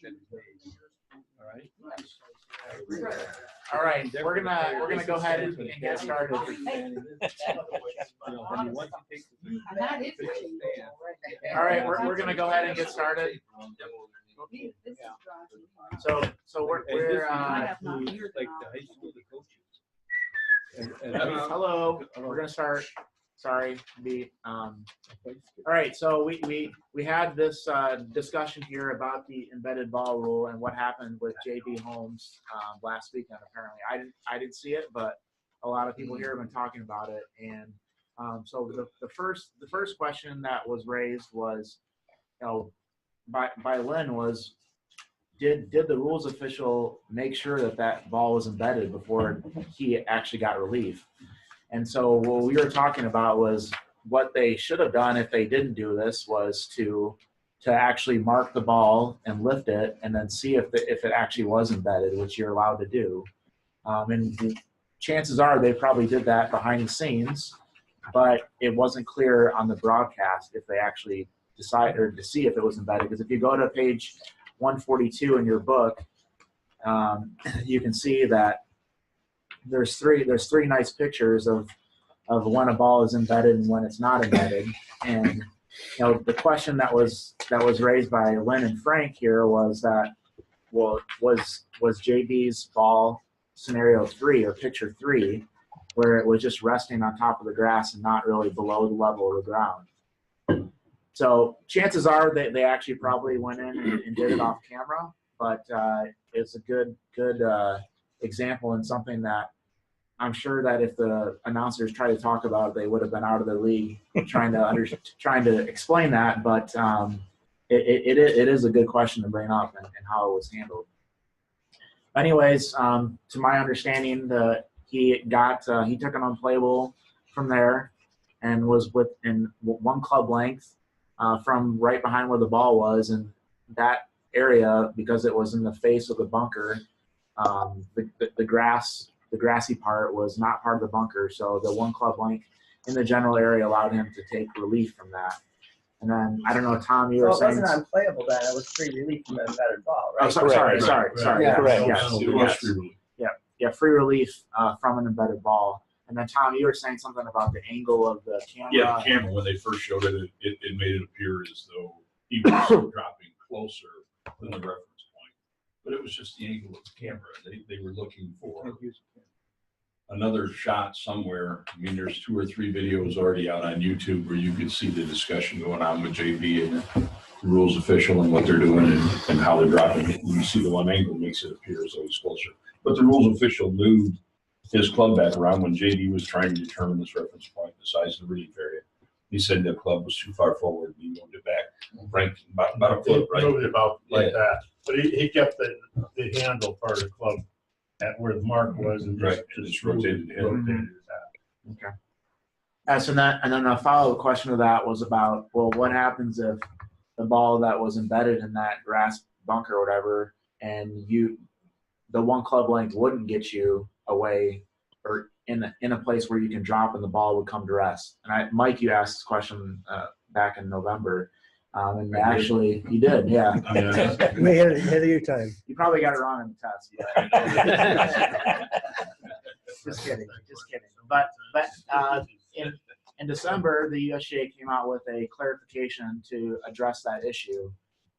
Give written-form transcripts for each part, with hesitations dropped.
All right. All right, we're gonna go ahead and get started. All right, we're gonna go ahead and get started. So we're like the high school coaches. hello. We're gonna start. Sorry, all right. So we had this discussion here about the embedded ball rule and what happened with JB Holmes last weekend. Apparently, I didn't see it, but a lot of people here have been talking about it. And so the first question that was raised was, by Lynn was, did the rules official make sure that ball was embedded before he actually got relief? And so what we were talking about was what they should have done if they didn't do this was to actually mark the ball and lift it and then see if it actually was embedded, which you're allowed to do. And chances are they probably did that behind the scenes, but it wasn't clear on the broadcast if they actually decided to see if it was embedded. Because if you go to page 142 in your book, you can see that there's three nice pictures of when a ball is embedded and when it's not embedded. And the question that was raised by Lynn and Frank here was that, well, was JB's ball scenario 3 or picture 3, where it was just resting on top of the grass and not really below the level of the ground. So chances are that they actually probably went in and did it off camera, but it's a good example and something that I'm sure that if the announcers tried to talk about it, they would have been out of their league trying to explain that. But it is a good question to bring up and how it was handled. Anyways, to my understanding, he took an unplayable from there and was within one club length from right behind where the ball was, and that area, because it was in the face of the bunker, the grassy part was not part of the bunker, so the one club length in the general area allowed him to take relief from that. And then, I don't know, Tom, you were saying... it wasn't unplayable then, it was free relief from an embedded ball, right? Oh, sorry. Yeah. Correct. Yes. Free relief from an embedded ball. And then, Tom, you were saying something about the angle of the camera. Yeah, the camera, when they first showed it, it made it appear as though he was dropping closer than the reference point. But it was just the angle of the camera. They were looking for another shot somewhere. I mean, there's 2 or 3 videos already out on YouTube where you could see the discussion going on with JB and the rules official and what they're doing and how they're dropping it. And you see the one angle makes it appear as though he's closer. But the rules official moved his club back around when JB was trying to determine this reference point, the size of the relief area. He said the club was too far forward and he moved it back, right, about a foot, right? Moved it about like that. But he kept the handle part of the club at where the mark was and just rotated it. Okay. So and then a follow-up question to that was about, well, what happens if the ball that was embedded in that grass bunker or whatever, and the one club length wouldn't get you away or in a place where you can drop and the ball would come to rest? And Mike, you asked this question back in November. And actually, you did, yeah. We had ahead of your time. You probably got it wrong on the test. Yeah. Just kidding. But in December, the USGA came out with a clarification to address that issue,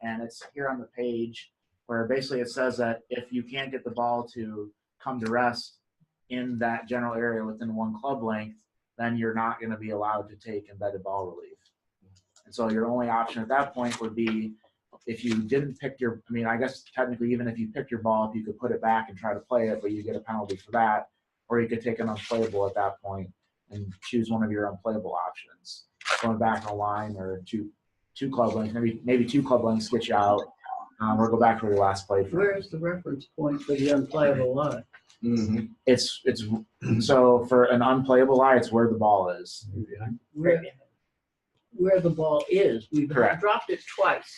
and it's here on the page where basically it says that if you can't get the ball to come to rest in that general area within one club length, then you're not going to be allowed to take embedded ball relief. And so your only option at that point would be, if you didn't pick I guess technically even if you picked your ball, if you could put it back and try to play it, but you get a penalty for that, or you could take an unplayable at that point and choose one of your unplayable options, going back on a line or two club lengths, maybe 2 club lengths get you out, or go back to where you last played. Where's the reference point for the unplayable line? Mm-hmm. It's so for an unplayable lie, it's where the ball is. Where the ball is. We've Correct. Dropped it twice.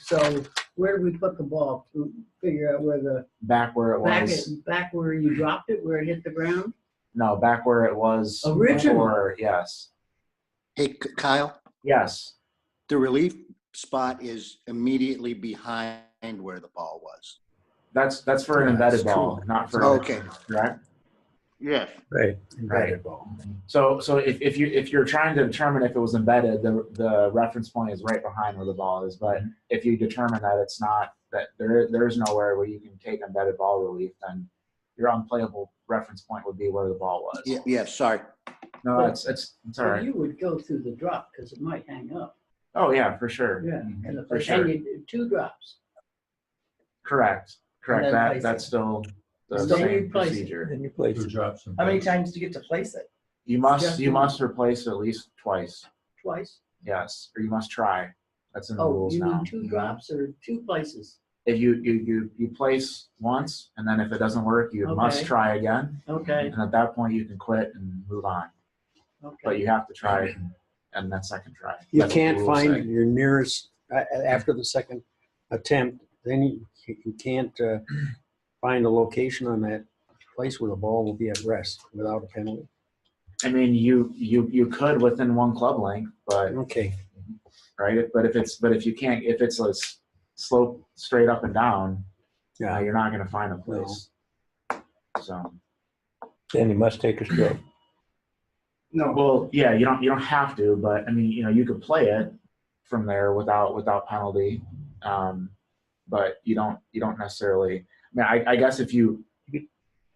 So where do we put the ball to figure out where the Back where it was. back where you dropped it, where it hit the ground? No, back where it was Originally. before. Yes. Hey, Kyle, Yes. the relief spot is immediately behind behind where the ball was. That's for an embedded ball, not for. Okay. Right. Yes. Right. Right. So if you're trying to determine if it was embedded, the reference point is right behind where the ball is. But if you determine that it's not, that there is nowhere where you can take embedded ball relief, then your unplayable reference point would be where the ball was. Yes, sorry. No, it's all But right. you would go through the drop because it might hang up. Oh yeah, for sure. Yeah. And For then sure. you do 2 drops. Correct. And then place That's it. still the And then you same place it. procedure. Then you place Two it. drops. and How many bags. times do you get to place it? You Just must one. replace at least twice. Twice. Yes, or you must try. That's in the Oh, rules you now. mean 2 drops or 2 places? If you place once, and then if it doesn't work, you must Okay. try again. Okay, And at that point, you can quit and move on. But okay. you have to try it and that second try. You That's what the can't rules find say. your nearest, after the second attempt, then you can't find a location on that place where the ball will be at rest without a penalty. I mean, you could within one club length, but Okay. right. But if you can't, if it's a slope straight up and down, Yeah. you're not going to find a place. So. Then you must take a stroke. No, Well, yeah, you don't have to, but I mean, you could play it from there without penalty, but you don't necessarily. I mean, I guess if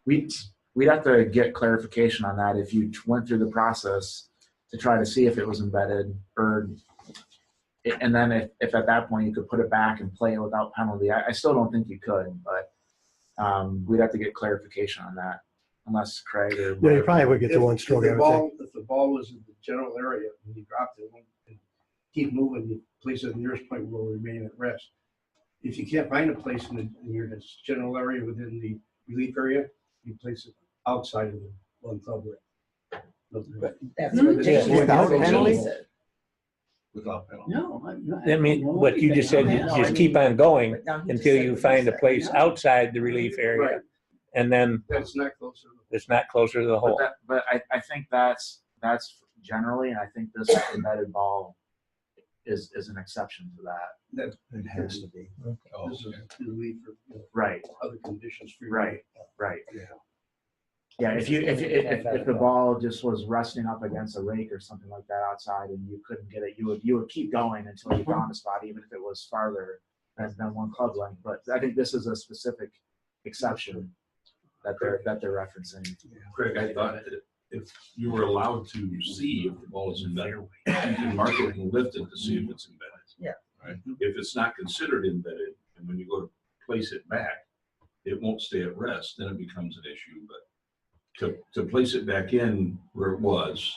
we'd have to get clarification on that if you went through the process to try to see if it was embedded, and then if at that point you could put it back and play it without penalty. I still don't think you could, but we'd have to get clarification on that, unless Craig or Yeah, you probably would get the If- one stroke, I If the would think. ball, if the ball was in the general area and you dropped it and keep moving, you place it at the nearest point will remain at rest. If you can't find a place in your general area within the relief area, you place it outside of the one club ring. That's what Yeah, Jason without said. penalty? Without penalty. no. I mean, what you just said, you just keep on going until you find a place outside the relief area, and then That's not closer. it's not closer to the hole. But I think that's generally, and I think this embedded ball is an exception to that. It has to be. Oh, This is okay. relief for Right, other conditions. for your- right. Yeah. Yeah, if the ball just was resting up against a rake or something like that outside and you couldn't get it, you would keep going until you found a spot, even if it was farther than one club length. But I think this is a specific exception that they're referencing. Craig, I thought that if you were allowed to see if the ball is embedded, you can mark it and lift it to see if it's embedded. Yeah. Right? If it's not considered embedded, and when you go to place it back, it won't stay at rest, then it becomes an issue. But to place it back in where it was.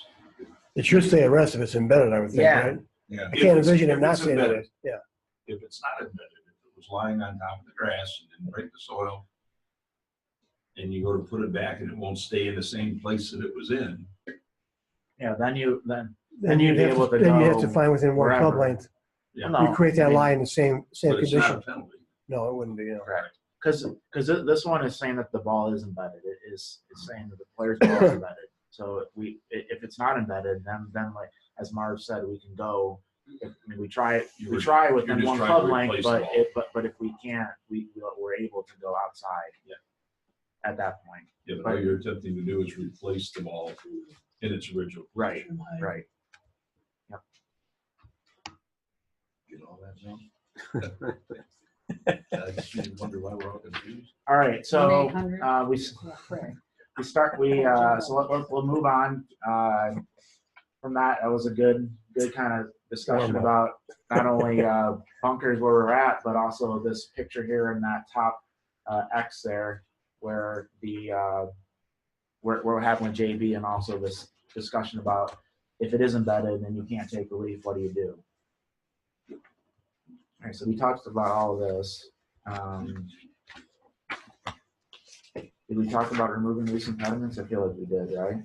It should stay at rest if it's embedded, I would think, Yeah. right? Yeah. I can't envision it not staying at rest. Yeah. If it's not embedded, if it was lying on top of the grass and didn't break the soil, and you go to put it back and it won't stay in the same place that it was in, Yeah, then you'd Then be you'd have able to, to then you have to go find within one club wherever. length. yeah, No, You create I that mean, line in the same but it's not condition. a penalty. No, it wouldn't be, no. Correct. Because this one is saying that the ball is embedded. It's saying that the player's ball is embedded. So if it's not embedded, then like as Marv said, we can go. I mean, we try You're within just one trying club to length, replace the ball. but if we can't, we're able to go outside. Yeah. At that point. Yeah, but all you're attempting to do is replace the ball in its original. Right. position. Right. Get all that down? I just wonder why we're all confused. All right. So 1-800? we'll move on. From that was a good kind of discussion about not only bunkers where we're at, but also this picture here in that top X there, where what happened with JB, and also this discussion about if it is embedded and you can't take relief, what do you do? All right, so we talked about all of this. Did we talk about removing loose impediments? I feel like we did, right?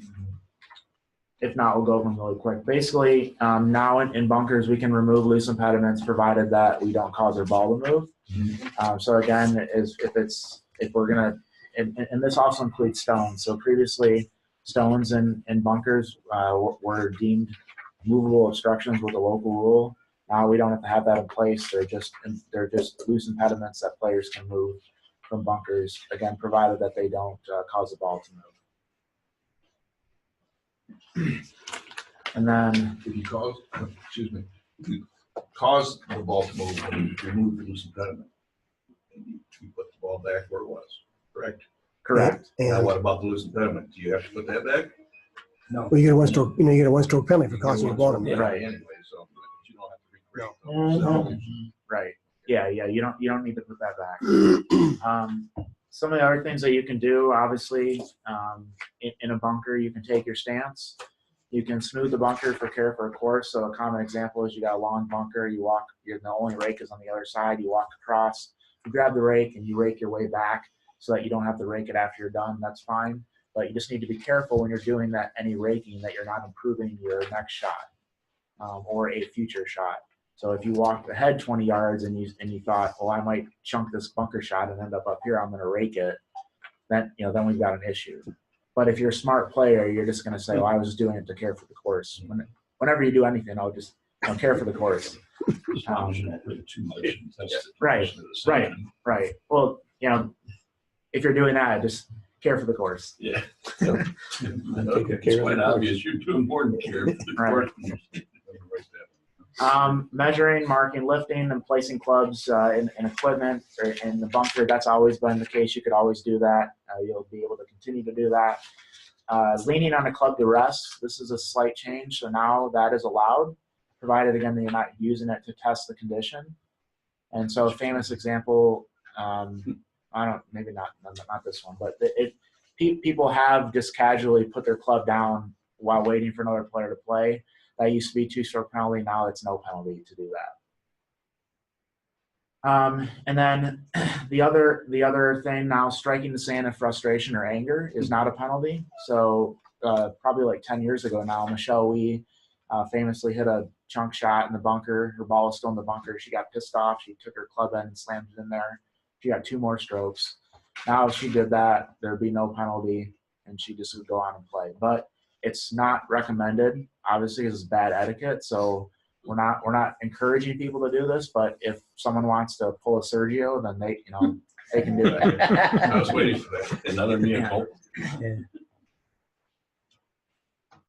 If not, we'll go over them really quick. Basically, now in bunkers, we can remove loose impediments provided that we don't cause our ball to move. So again, if we're gonna, and this also includes stones. So previously, stones in bunkers were deemed movable obstructions with a local rule. Now we don't have to have that in place. They're just loose impediments that players can move from bunkers, again, provided that they don't cause the ball to move. And then, If you cause, excuse me, if you cause the ball to move, and you remove the loose impediment, and you put the ball back where it was, correct? correct. Now, And what about the loose impediment? Do you have to put that back? No. well, you get a one-stroke, you get a one-stroke penalty for causing the ball to move. Yeah, Right. Anyway, so but you don't have to recreate those. Right. Yeah, you don't need to put that back. Some of the other things that you can do, obviously, in a bunker, you can take your stance. You can smooth the bunker for care for a course. So a common example is you got a long bunker, you walk, the only rake is on the other side, you walk across, you grab the rake and you rake your way back so that you don't have to rake it after you're done. That's fine. But you just need to be careful when you're doing that, any raking, that you're not improving your next shot or a future shot. So if you walked ahead 20 yards and you thought, well, I might chunk this bunker shot and end up here, I'm going to rake it, then we've got an issue. But if you're a smart player, you're just going to say, well, I was just doing it to care for the course. Whenever you do anything, I'll just care for the course. As long as you don't rake too much and test it. Right, right. Well, if you're doing that, just care for the course. Yeah. Take Okay, care it's of quite the obvious, you're doing more than care for the Right. course. Measuring, marking, lifting, and placing clubs and equipment in the bunker, that's always been the case. You could always do that. You'll be able to continue to do that. Leaning on a club to rest, this is a slight change. So now that is allowed, provided, again, that you're not using it to test the condition. And so a famous example, maybe not this one, but people have just casually put their club down while waiting for another player to play. That used to be 2-stroke penalty. Now it's no penalty to do that. And then the other thing now, striking the sand in frustration or anger is not a penalty. So probably like 10 years ago now, Michelle Wee famously hit a chunk shot in the bunker. Her ball was still in the bunker. She got pissed off. She took her club in and slammed it in there. She got 2 more strokes. Now if she did that, there'd be no penalty and she just would go on and play. But it's not recommended. Obviously, it's bad etiquette. So we're not encouraging people to do this. But if someone wants to pull a Sergio, then they can do it. I was waiting for that. Another vehicle.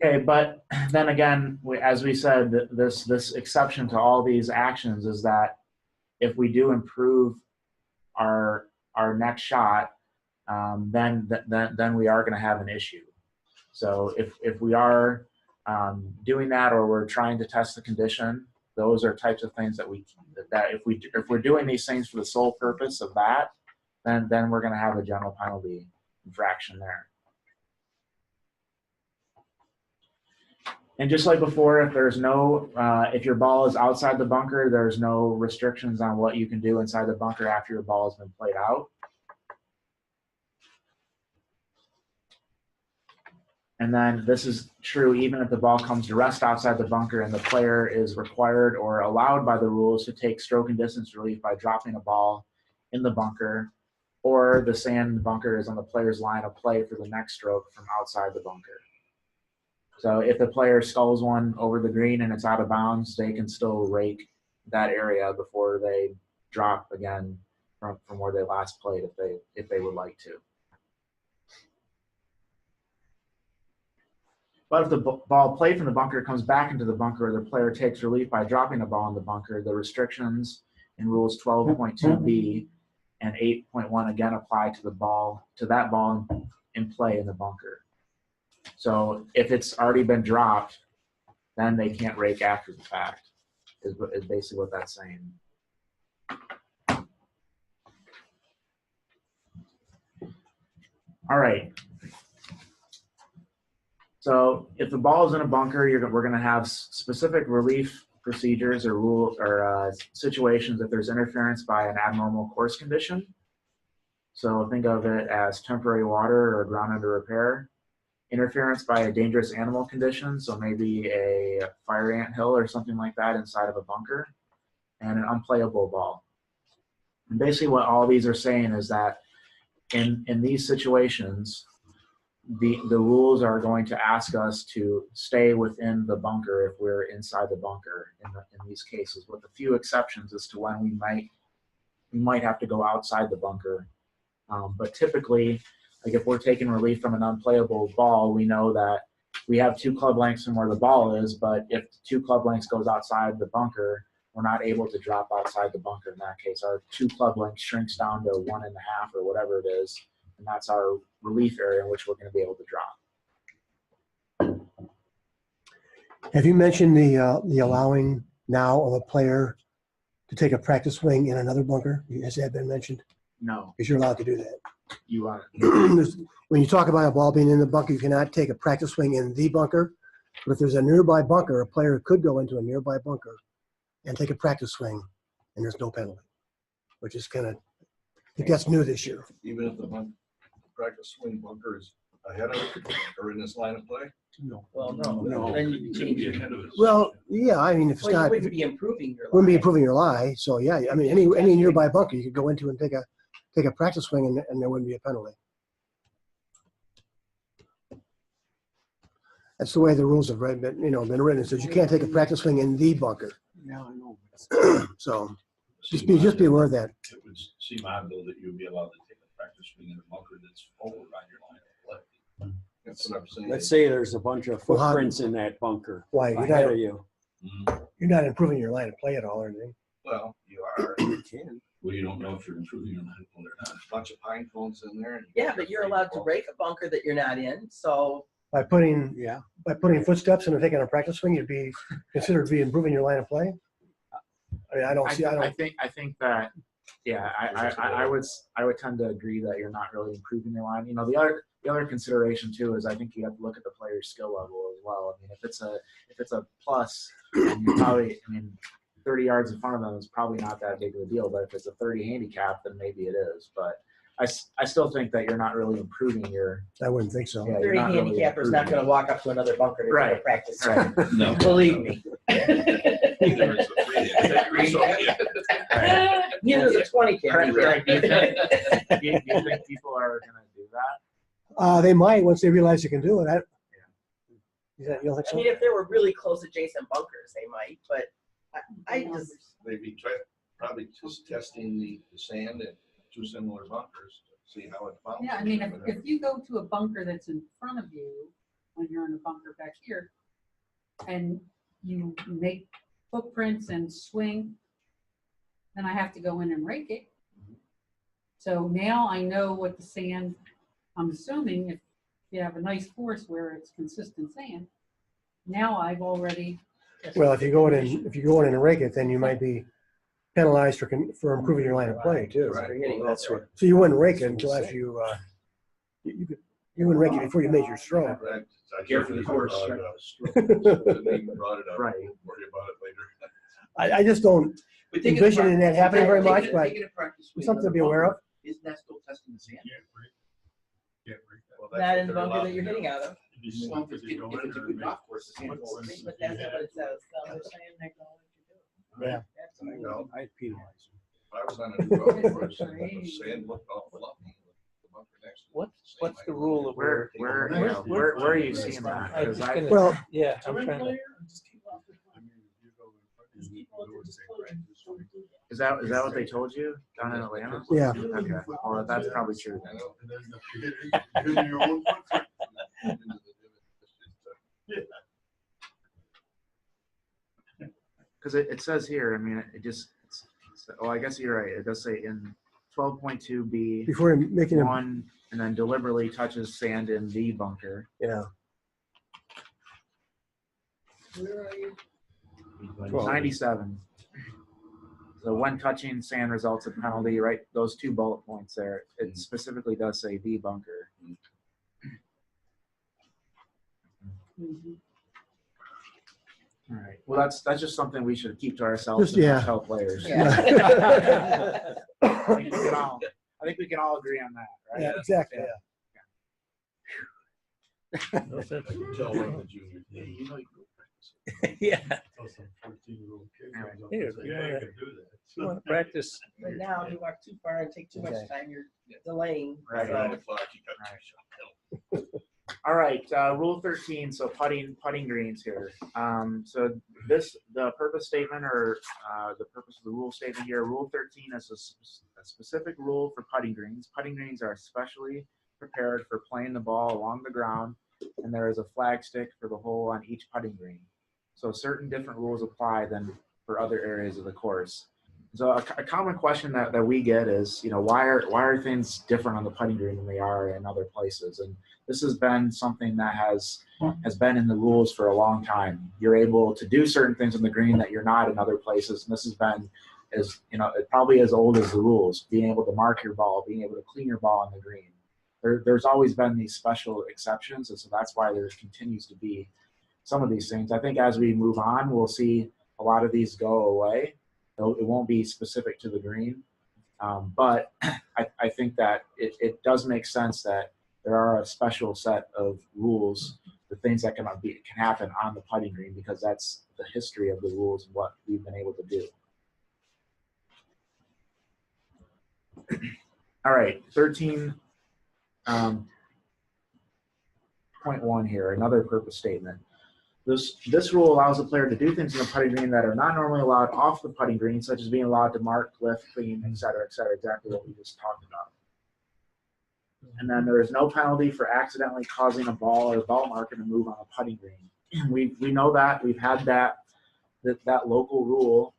Okay, but then again, as we said, this exception to all these actions is that if we do improve our next shot, then we are going to have an issue. So if we are doing that, or we're trying to test the condition, those are types of things that if we're doing these things for the sole purpose of that, then we're going to have a general penalty infraction there. And just like before, if your ball is outside the bunker, there's no restrictions on what you can do inside the bunker after your ball has been played out. And then this is true even if the ball comes to rest outside the bunker and the player is required or allowed by the rules to take stroke and distance relief by dropping a ball in the bunker, or the sand in the bunker is on the player's line of play for the next stroke from outside the bunker. So if the player sculls one over the green and it's out of bounds, they can still rake that area before they drop again from where they last played if they would like to. But if the ball played from the bunker comes back into the bunker, or the player takes relief by dropping a ball in the bunker, the restrictions in rules 12.2b and 8.1 again apply to that ball in play in the bunker. So if it's already been dropped, then they can't rake after the fact, is basically what that's saying. All right. So if the ball is in a bunker, we're going to have specific relief procedures or rules or situations if there's interference by an abnormal course condition. So think of it as temporary water or ground under repair. Interference by a dangerous animal condition, so maybe a fire ant hill or something like that inside of a bunker, and an unplayable ball. And basically what all these are saying is that in these situations, the rules are going to ask us to stay within the bunker if we're inside the bunker in these cases, with a few exceptions as to when we might have to go outside the bunker. But typically, like if we're taking relief from an unplayable ball, we know that we have 2 club lengths from where the ball is, but if 2 club lengths goes outside the bunker, we're not able to drop outside the bunker in that case. Our 2 club lengths shrinks down to 1.5 or whatever it is, and that's our relief area in which we're going to be able to drop. Have you mentioned the allowing now of a player to take a practice swing in another bunker? Has that been mentioned? No, Because you're allowed to do that. you are. When you talk about a ball being in the bunker, you cannot take a practice swing in the bunker. But if there's a nearby bunker, a player could go into a nearby bunker and take a practice swing, and there's no penalty, which is kind of, I think that's new this year. Even if the practice swing bunker is ahead of it or in this line of play? No. Well, no, No. then you It could change be it. ahead of it. Well, yeah, I mean, if it's Well, you not, wouldn't be improving your wouldn't be life. improving your lie. So yeah, I mean, any nearby bunker you could go into and take a practice swing, and there wouldn't be a penalty. That's the way the rules have been written. It says you can't take a practice swing in the bunker. Yeah, I know. So just be aware of that. It would seem odd though that you'd be allowed to take a practice swing in a bunker that's over on your line of play. That's what I'm saying. Let's say there's a bunch of Well, how- footprints in that bunker Why ahead of you. you're not improving your line of play at all or anything. Well, you are. You can. Well, you don't know if you're improving or not. Well, they're not. Bunch of pine cones in there. And Yeah, but you're allowed to break a bunker that you're not in, so By putting Yeah. footsteps and taking a practice swing, you'd be considered to be improving your line of play. I mean, I don't see. I don't. I think that, yeah, I would tend to agree that you're not really improving your line. You know, the other consideration too is I think you have to look at the player's skill level as well. I mean, if it's a plus, you probably, 30 yards in front of them is probably not that big of a deal. But if it's a 30 handicap, then maybe it is. But I still think that you're not really improving your. I wouldn't think so. Yeah, you're 30 not really handicapper's not going to walk up to another bunker to take a Right. practice. Right. No. Believe me. Either it's a free hit, so, yeah. Neither is a 20 Right, right. Do you camper. think people are going to do that? They might once they realize you can do it. You don't think I so? mean, if there were really close adjacent bunkers, they might, but I just, Maybe probably just testing the sand in 2 similar bunkers to see how it bounces. Yeah, I mean, if you go to a bunker that's in front of you, when you're in a bunker back here, and you make footprints and swing, then I have to go in and rake it. So now I know what the sand, I'm assuming if you have a nice course where it's consistent sand, now I've already. Well, if you go in and rake it, then you might be penalized for improving your line of play too. Right. That's what. So you wouldn't rake it until after you wouldn't rake it before you made your stroke. Right. Careful before it's Brought it up. Didn't even brought it up. Right. We'll worry about it later. I just don't envision that happening very much, but It's something to be aware of. Isn't that still testing the sand? Well, that's not what in the they're bunker allowed that you're to do. hitting out of. Well, if it's a good golf course, the sand will remain. But that's not what it says. So they're saying they're going to do. Yeah. That's I what know. I'd penalize them. If I was on a new golf course, the sand looked awful lumpy. The bunker next to it, What's same the height. rule of Where are you seeing that? I 'Cause just I- gonna- Well, Yeah, I'm trying to. Is that what they told you down in Atlanta? Yeah. Okay. Well, that's probably true I then. know. And then you hit your own footprint. Because it says here, I mean, I guess you're right. It does say in 12.2B, Before you're making a, one, and then deliberately touches sand in the bunker. yeah. Where are you? 97. So when touching sand results in penalty, right? Those 2 bullet points there, it specifically does say the bunker. Mhm. All right. Well, that's just something we should keep to ourselves Just- and yeah. not tell players. Yeah. I think we can all agree on that, right? Yeah, exactly. Yeah. Tell like the junior. Yeah, you know you can practice. Yeah. Alright. Here, if you want to practice. But now if you walk too far and take too much Okay. time, you're delaying. Right. So- 9 o'clock, you got Right. to shut All right, Rule 13, so putting greens here. So the purpose statement or the purpose of the rule statement here, Rule 13 is a specific rule for putting greens. Putting greens are especially prepared for playing the ball along the ground, and there is a flag stick for the hole on each putting green. So certain different rules apply than for other areas of the course. So a common question that we get is, why are things different on the putting green than they are in other places? And this has been something that has been in the rules for a long time. You're able to do certain things on the green that you're not in other places, and this has been probably as old as the rules. Being able to mark your ball, being able to clean your ball on the green. There's always been these special exceptions, and so that's why there continues to be some of these things. I think as we move on, we'll see a lot of these go away. It won't be specific to the green, but I think that it does make sense that there are a special set of rules, the things that can happen on the putting green, because that's the history of the rules and what we've been able to do. All right, 13.1 here, another purpose statement. This rule allows the player to do things in the putting green that are not normally allowed off the putting green, such as being allowed to mark, lift, clean, et cetera, exactly what we just talked about. And then there is no penalty for accidentally causing a ball or ball marker to move on a putting green. We know that. We've had that local rule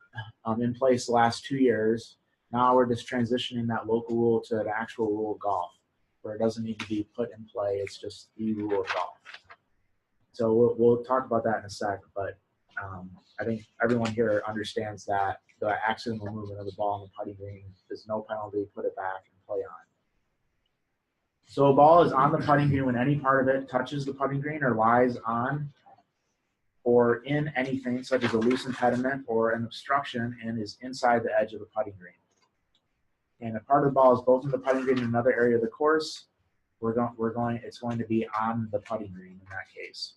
in place the last 2 years. Now we're just transitioning that local rule to an actual rule of golf, where it doesn't need to be put in play. It's just the rule of golf. So we'll talk about that in a sec, but I think everyone here understands that the accidental movement of the ball on the putting green is no penalty. Put it back and play on. So a ball is on the putting green when any part of it touches the putting green or lies on or in anything such as a loose impediment or an obstruction and is inside the edge of the putting green. And if part of the ball is both in the putting green and another area of the course, it's going to be on the putting green in that case.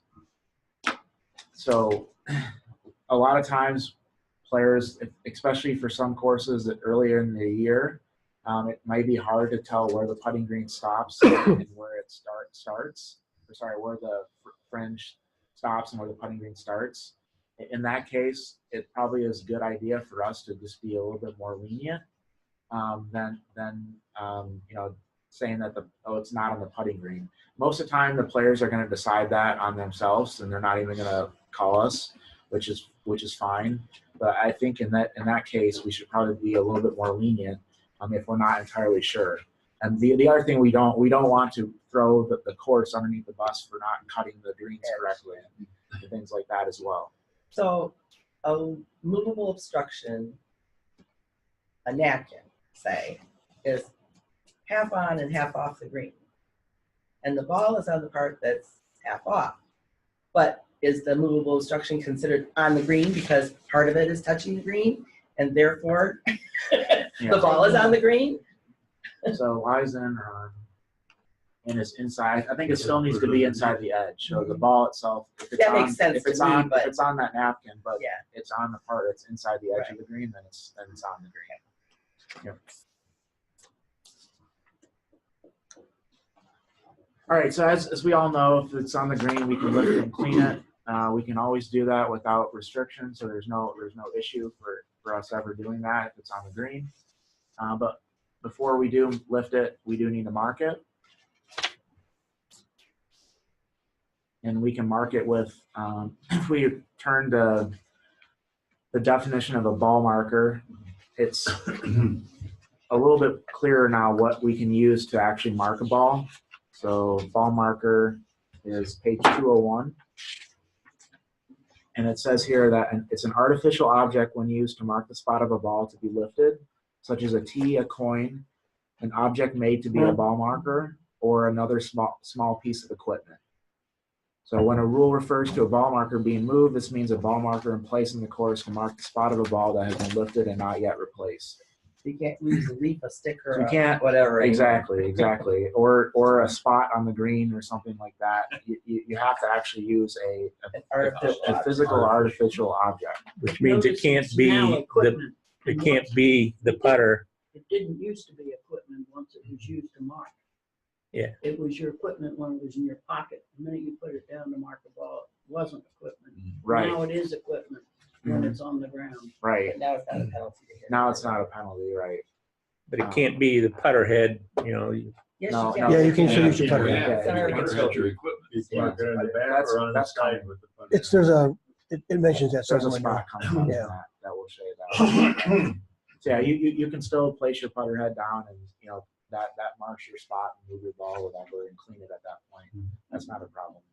So a lot of times players, especially for some courses that earlier in the year, it might be hard to tell where the putting green stops and where it where the fringe stops and where the putting green starts. In that case, it probably is a good idea for us to just be a little bit more lenient than saying that it's not on the putting green. Most of the time, the players are going to decide that on themselves, and they're not even going to call us, which is fine. But I think in that case, we should probably be a little bit more lenient if we're not entirely sure. And the other thing, we don't want to throw the course underneath the bus for not cutting the greens correctly and things like that as well. So a movable obstruction, a napkin, say, is half on and half off the green. And the ball is on the part that's half off. But is the movable obstruction considered on the green because part of it is touching the green and therefore the ball is on the green? So lies in or on and is inside. I think it still needs to be inside the edge. So the ball itself, if it's makes sense if it's to me, on but- if it's on that napkin, but Yeah. it's on the part that's inside the edge of the green, then it's on the green. Yep. All right, so as we all know, if it's on the green, we can lift it and clean it. We can always do that without restriction, so there's no issue for us ever doing that if it's on the green. But before we do lift it, we do need to mark it. And we can mark it with, if we turn to the definition of a ball marker, it's a little bit clearer now what we can use to actually mark a ball. So ball marker is page 201. And it says here that it's an artificial object when used to mark the spot of a ball to be lifted, such as a tee, a coin, an object made to be a ball marker, or another small piece of equipment. So when a rule refers to a ball marker being moved, this means a ball marker in place in the course can mark the spot of a ball that has been lifted and not yet replaced. You can't use a leaf, a sticker, So you can't, whatever. Exactly. Or a spot on the green or something like that. You have to actually use a physical artificial object. Which means it can't be the putter. It didn't used to be equipment once it was used to mark. It was your equipment when it was in your pocket. The minute you put it down to mark the ball, it wasn't equipment. Right. Now it is equipment when Mhm. it's on the ground. Right. But now it's not a penalty to hit. Now it's not a penalty, right? But it can't be the putter head, you know. Yes, No, you can. Yeah, you can still Yeah, use your putter. yeah, It's our- you better have your equipment. You mark it on the back That's- or on the that's side fine. with the putter. It's, there's a, it mentions that There's a somewhere in there. spot coming up Yeah. that will show you that. So yeah, you can still place your putter head down and, you know, that marks your spot and move your ball, whatever, and clean it at that point. That's not a problem.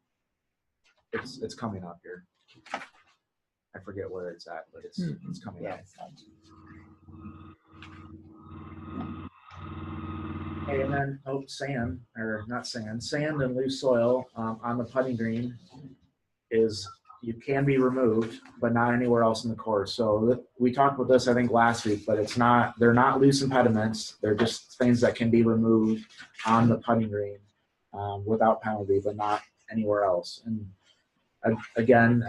It's coming up here. I forget where it's at, but it's coming Yeah, up. it's not. Okay, and then, sand, or not sand, sand and loose soil on the putting green you can be removed, but not anywhere else in the course. So we talked about this, I think, last week, but they're not loose impediments. They're just things that can be removed on the putting green without penalty, but not anywhere else. And again,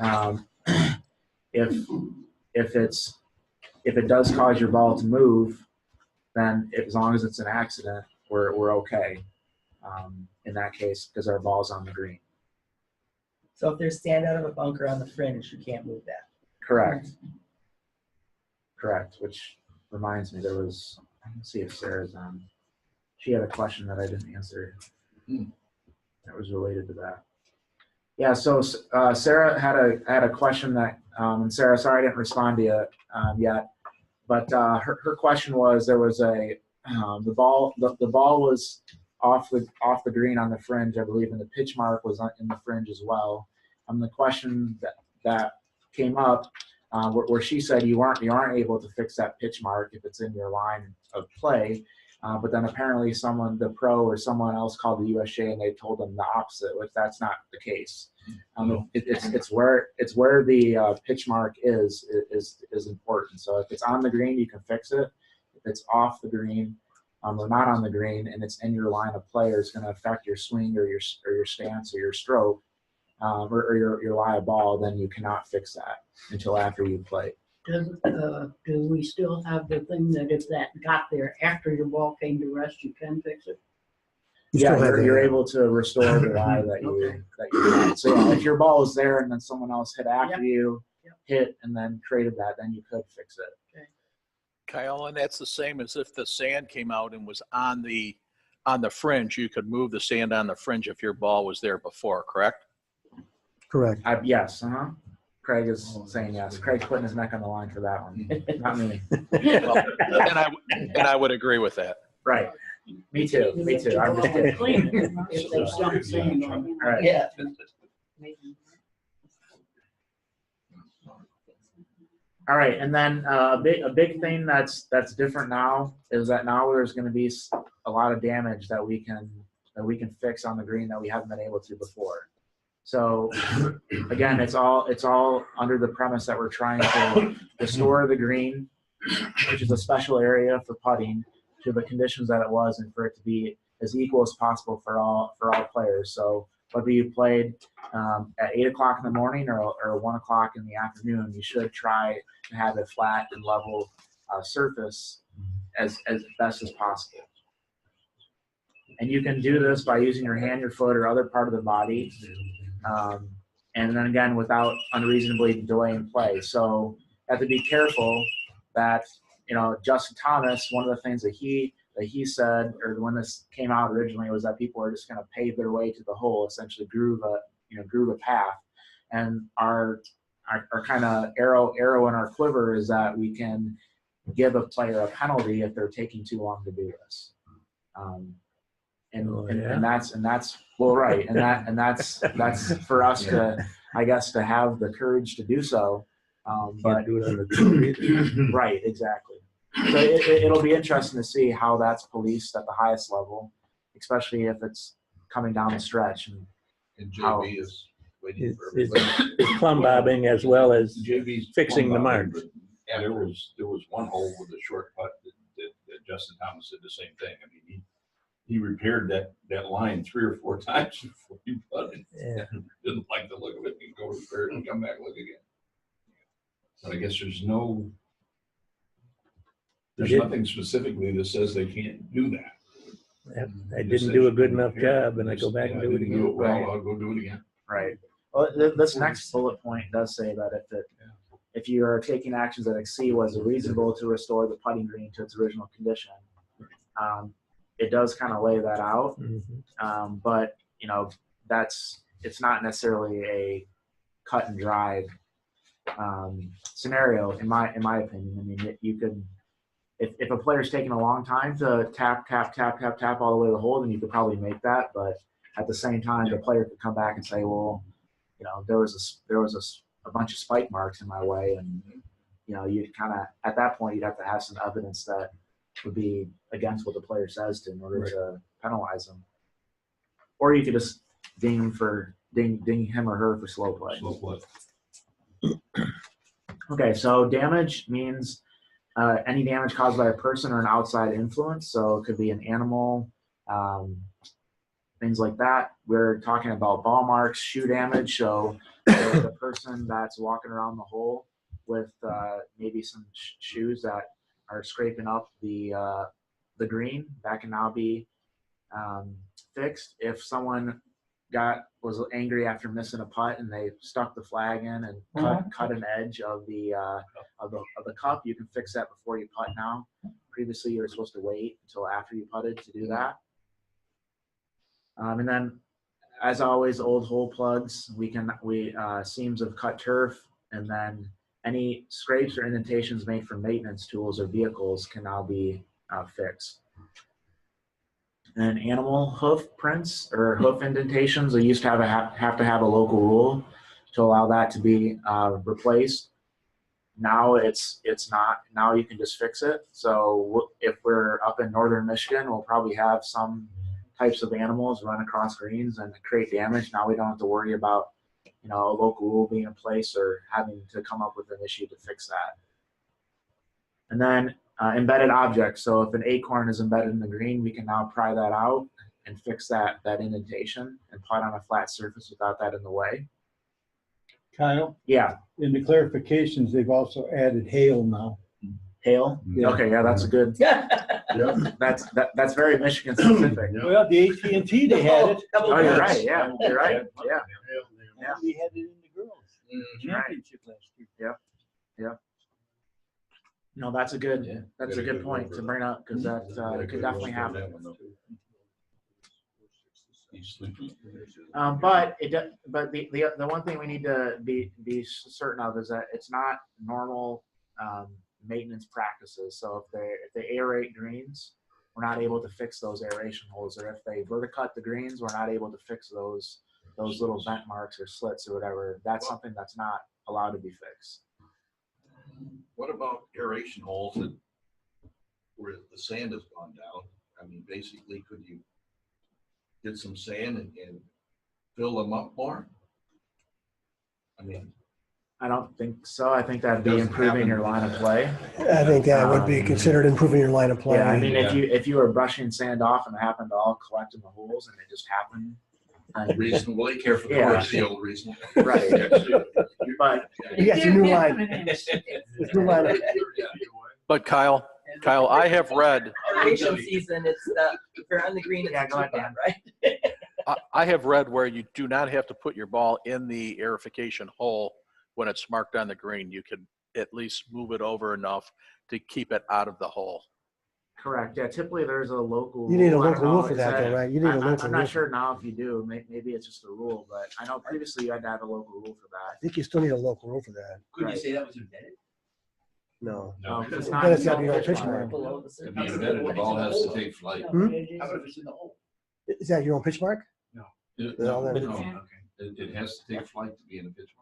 if it does cause your ball to move, then as long as it's an accident, we're okay in that case because our ball's on the green. So if there's sand out of a bunker on the fringe, you can't move that. Correct. Which reminds me, let's see if Sarah's on. She had a question that I didn't answer that was related to that. Yeah, so Sarah had a question that, and Sarah, sorry I didn't respond to you yet, but her question was there was the ball was off the green on the fringe, I believe, and the pitch mark was in the fringe as well. The question that came up where she said you aren't able to fix that pitch mark if it's in your line of play, but then apparently the pro or someone else called the USGA and they told them the opposite, which that's not the case. It's where the pitch mark is important. So if it's on the green, you can fix it. If it's off the green, or not on the green, and it's in your line of play, or it's going to affect your swing or your stance or your stroke, or your lie of ball, then you cannot fix that until after you play. Do we still have the thing that if that got there after your ball came to rest, you can fix it? Yeah, you're able to restore the lie that you had. So yeah, if your ball is there and then someone else hit after you, hit and then created that, then you could fix it. Kyle, and that's the same as if the sand came out and was on the fringe. You could move the sand on the fringe if your ball was there before, correct? Correct. Yes. Craig is saying yes. Craig's putting his neck on the line for that one, not me. Well, and I would agree with that. Right. Me too. Me too. I'm just kidding. Clean it if they dump sand on it. Right. Yeah. All right, and then a big thing that's different now is that now there's going to be a lot of damage that we can fix on the green that we haven't been able to before. So again, it's all under the premise that we're trying to restore the green, which is a special area for putting, to the conditions that it was, and for it to be as equal as possible for all players. So whether you played at 8 o'clock in the morning or 1 o'clock in the afternoon, you should try to have a flat and level surface as best as possible. And you can do this by using your hand, your foot, or other part of the body. And then again, without unreasonably delaying play. So you have to be careful that, Justin Thomas, one of the things that he said, or when this came out originally, was that people are just going to pave their way to the hole, essentially groove a path. And our kind of arrow in our quiver is that we can give a player a penalty if they're taking too long to do this. And that's well, right. And that's for us to, I guess, to have the courage to do so. But do it on the right, exactly. So it'll be interesting to see how that's policed at the highest level, especially if it's coming down the stretch. And JB is waiting for it's plumb bobbing as well as JB's fixing the mark. Yeah, there was one hole with a short putt that Justin Thomas did the same thing. I mean, he repaired that line 3 or 4 times before he putted. Yeah. Didn't like the look of it and go repair it and come back look again. But I guess there's nothing specifically that says they can't do that. I didn't do a good enough job and I go back and do it Do again. well, I'll go do it again. Right. Well, this next bullet point does say that if you are taking actions that exceed what is reasonable to restore the putting green to its original condition, it does kind of lay that out. But you know, it's not necessarily a cut and dry scenario in my opinion. I mean, you could, if a player's taking a long time to tap all the way to the hole, then you could probably make that. But at the same time, the player could come back and say, well, you know, there was a bunch of spike marks in my way, and you know, you kind of at that point you'd have to have some evidence that would be against what the player says in order to penalize them. Or you could just ding him or her for slow play. Slow play. Okay, so damage means any damage caused by a person or an outside influence. So it could be an animal, things like that. We're talking about ball marks, shoe damage. So the person that's walking around the hole with maybe some shoes that are scraping up the green, that can now be fixed. If someone was angry after missing a putt and they stuck the flag in and cut an edge of the cup, you can fix that before you putt now. Previously, you were supposed to wait until after you putted to do that. And then, as always, old hole plugs. Seams of cut turf, and then any scrapes or indentations made from maintenance tools or vehicles can now be fixed. And animal hoof prints or hoof indentations, they used to have to have a local rule to allow that to be replaced. Now it's not. Now you can just fix it. So if we're up in northern Michigan, we'll probably have some types of animals run across greens and create damage. Now we don't have to worry about, you know, a local rule being in place or having to come up with an issue to fix that. And then embedded objects. So if an acorn is embedded in the green, we can now pry that out and fix that indentation and putt on a flat surface without that in the way. Kyle? Yeah. In the clarifications, they've also added hail now. Hail? Yeah. Okay, yeah, that's a good. That's very Michigan specific. Well, the AT&T, they had it. Oh, you're right. Yeah, you're right. Yeah. Yeah. We had it in the girls championship last year. Yeah. No, that's a good point to bring up, because that could definitely happen. But the one thing we need to be certain of is that it's not normal maintenance practices. So if they aerate greens, we're not able to fix those aeration holes, or if they verticut the greens, we're not able to fix those little vent marks or slits or whatever. That's something that's not allowed to be fixed. What about aeration holes where the sand has gone down? I mean, basically, could you get some sand and fill them up more? I mean, I don't think so. I think that'd be improving your line of play. I think that would be considered improving your line of play. Yeah, I mean, if you were brushing sand off and it happened to all collect in the holes and it just happened. Reasonably careful. The old reason. Right. But you got your new line. New line. But Kyle, I have read. Aeration season, it's if you're on the green, it's go ahead, Dan. right? I have read where you do not have to put your ball in the aerification hole when it's marked on the green. You can at least move it over enough to keep it out of the hole. Correct. Yeah. Typically, there's a local. You need a rule. I don't local rule know, for is that, though, right? You need a local I'm not rule. sure now if you do. Maybe it's just a rule, but I know previously you had to have a local rule for I that. think you still need a local rule for that. Couldn't Right. you say that was embedded? No. No, because it's Then not. it's gotta be on fish pitch mark. mark. To be embedded, the ball has to take flight. How about if it's in the hole? Is that your own pitch mark? It has to take flight to be in a pitch mark.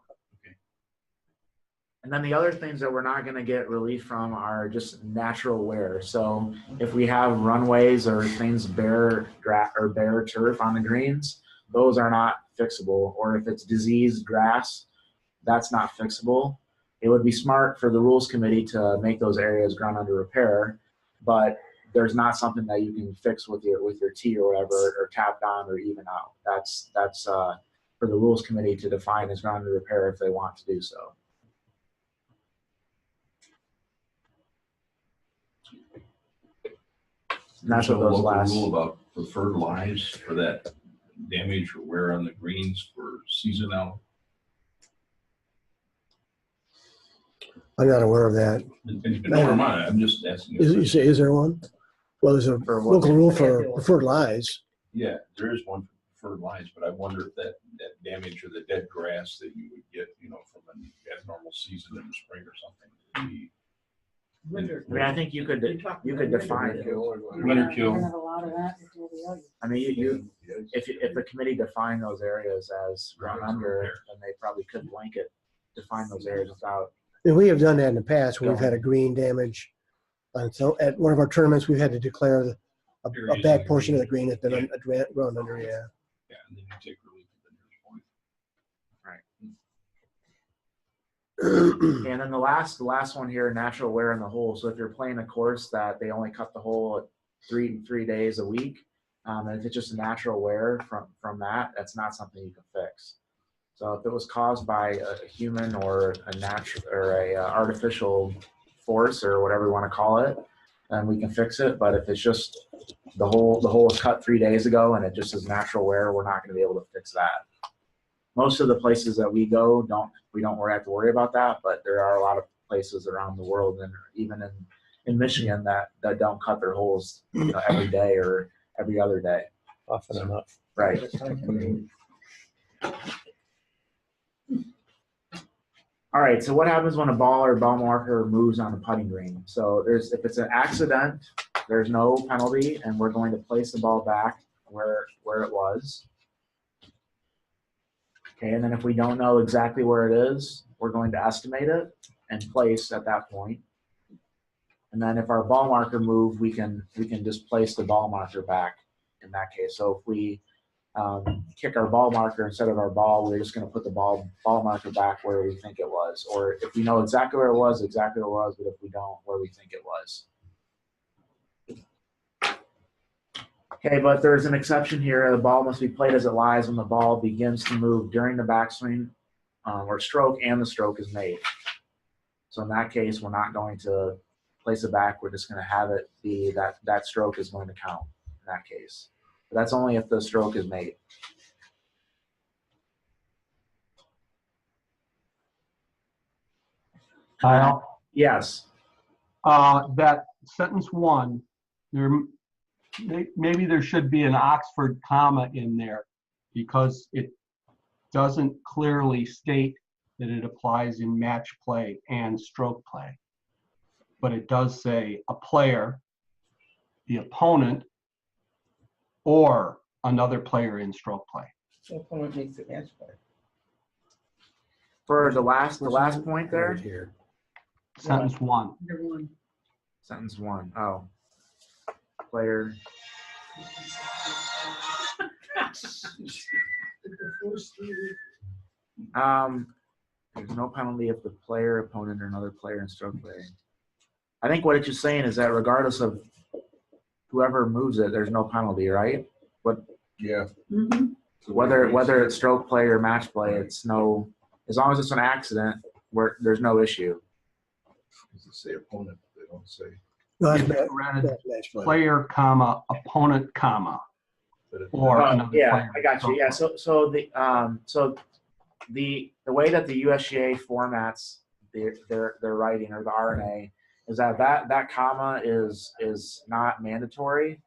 And then the other things that we're not going to get relief from are just natural wear. So if we have runways or things bare turf on the greens, those are not fixable. Or if it's diseased grass, that's not fixable. It would be smart for the rules committee to make those areas ground under repair, but there's not something that you can fix with your tee or whatever, or tap down or even out. That's for the rules committee to define as ground under repair if they want to do so. And that's There's what no those local last. rule about preferred lives for that damage or wear on the greens for season out. I'm not aware of that. And nor am I. I'm just asking. Is there one? Well, there's a For what? local rule for preferred lies. Yeah, there is one for preferred lines, but I wonder if that damage or the dead grass that you would get, from an abnormal season in the spring or something. Would be, Winter. I mean, I think you could define. Winter kill. Have a lot of that before the other. I mean, if the committee defined those areas as ground under, then they probably could blanket define those areas without. And we have done that in the past when we've had a green damage. So at one of our tournaments, we've had to declare a back portion of the green has been grown under, yeah. Yeah, and then you take relief at the nearest point. Right. And then the last one here, natural wear in the hole. So if you're playing a course that they only cut the hole at three days a week, and if it's just a natural wear from that, that's not something you can fix. So if it was caused by a human or a natural or a artificial force or whatever we want to call it, then we can fix it. But if it's just the hole was cut 3 days ago and it just is natural wear, we're not going to be able to fix that. Most of the places that we go we don't have to worry about that, but there are a lot of places around the world and even in Michigan that don't cut their holes every day or every other day. Often enough. Right. All right, so what happens when a ball or ball marker moves on the putting green? So if it's an accident, there's no penalty, and we're going to place the ball back where it was. Okay, and then if we don't know exactly where it is, we're going to estimate it and place at that point. And then if our ball marker moved, we can just place the ball marker back in that case. So if we kick our ball marker instead of our ball, we're just going to put the ball marker back where we think it was. Or if we know exactly where it was, but if we don't, where we think it was. Okay, but there's an exception here. The ball must be played as it lies when the ball begins to move during the backswing or stroke and the stroke is made. So in that case, we're not going to place it back. We're just going to have it be that stroke is going to count in that case. But that's only if the stroke is made. Kyle, Yes. that sentence one, maybe there should be an Oxford comma in there because it doesn't clearly state that it applies in match play and stroke play. But it does say a player, the opponent, or another player in stroke play. The opponent makes it match play. For the last point there? Here. Sentence one. Sentence one. Oh. Player. There's no penalty if the player, opponent, or another player in stroke play. I think what it's just saying is that regardless of whoever moves it, there's no penalty, right? Yeah. Whether it's stroke play or match play, it's no. As long as it's an accident, there's no issue. Does it say opponent? They don't say. No, Read player, comma, opponent, comma, or another yeah, player. I got you. Yeah, so the way that the USGA formats their writing or the RNA is that comma is not mandatory.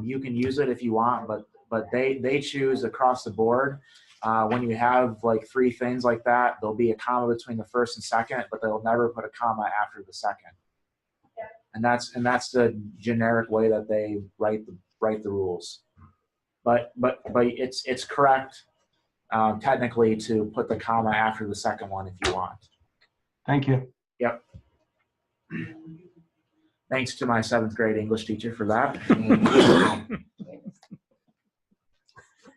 You can use it if you want, but they choose across the board. When you have like three things like that, there'll be a comma between the first and second, but they'll never put a comma after the second. And that's the generic way that they write the rules. But it's correct technically to put the comma after the second one if you want. Thank you. Yep. Thanks to my 7th grade English teacher for that.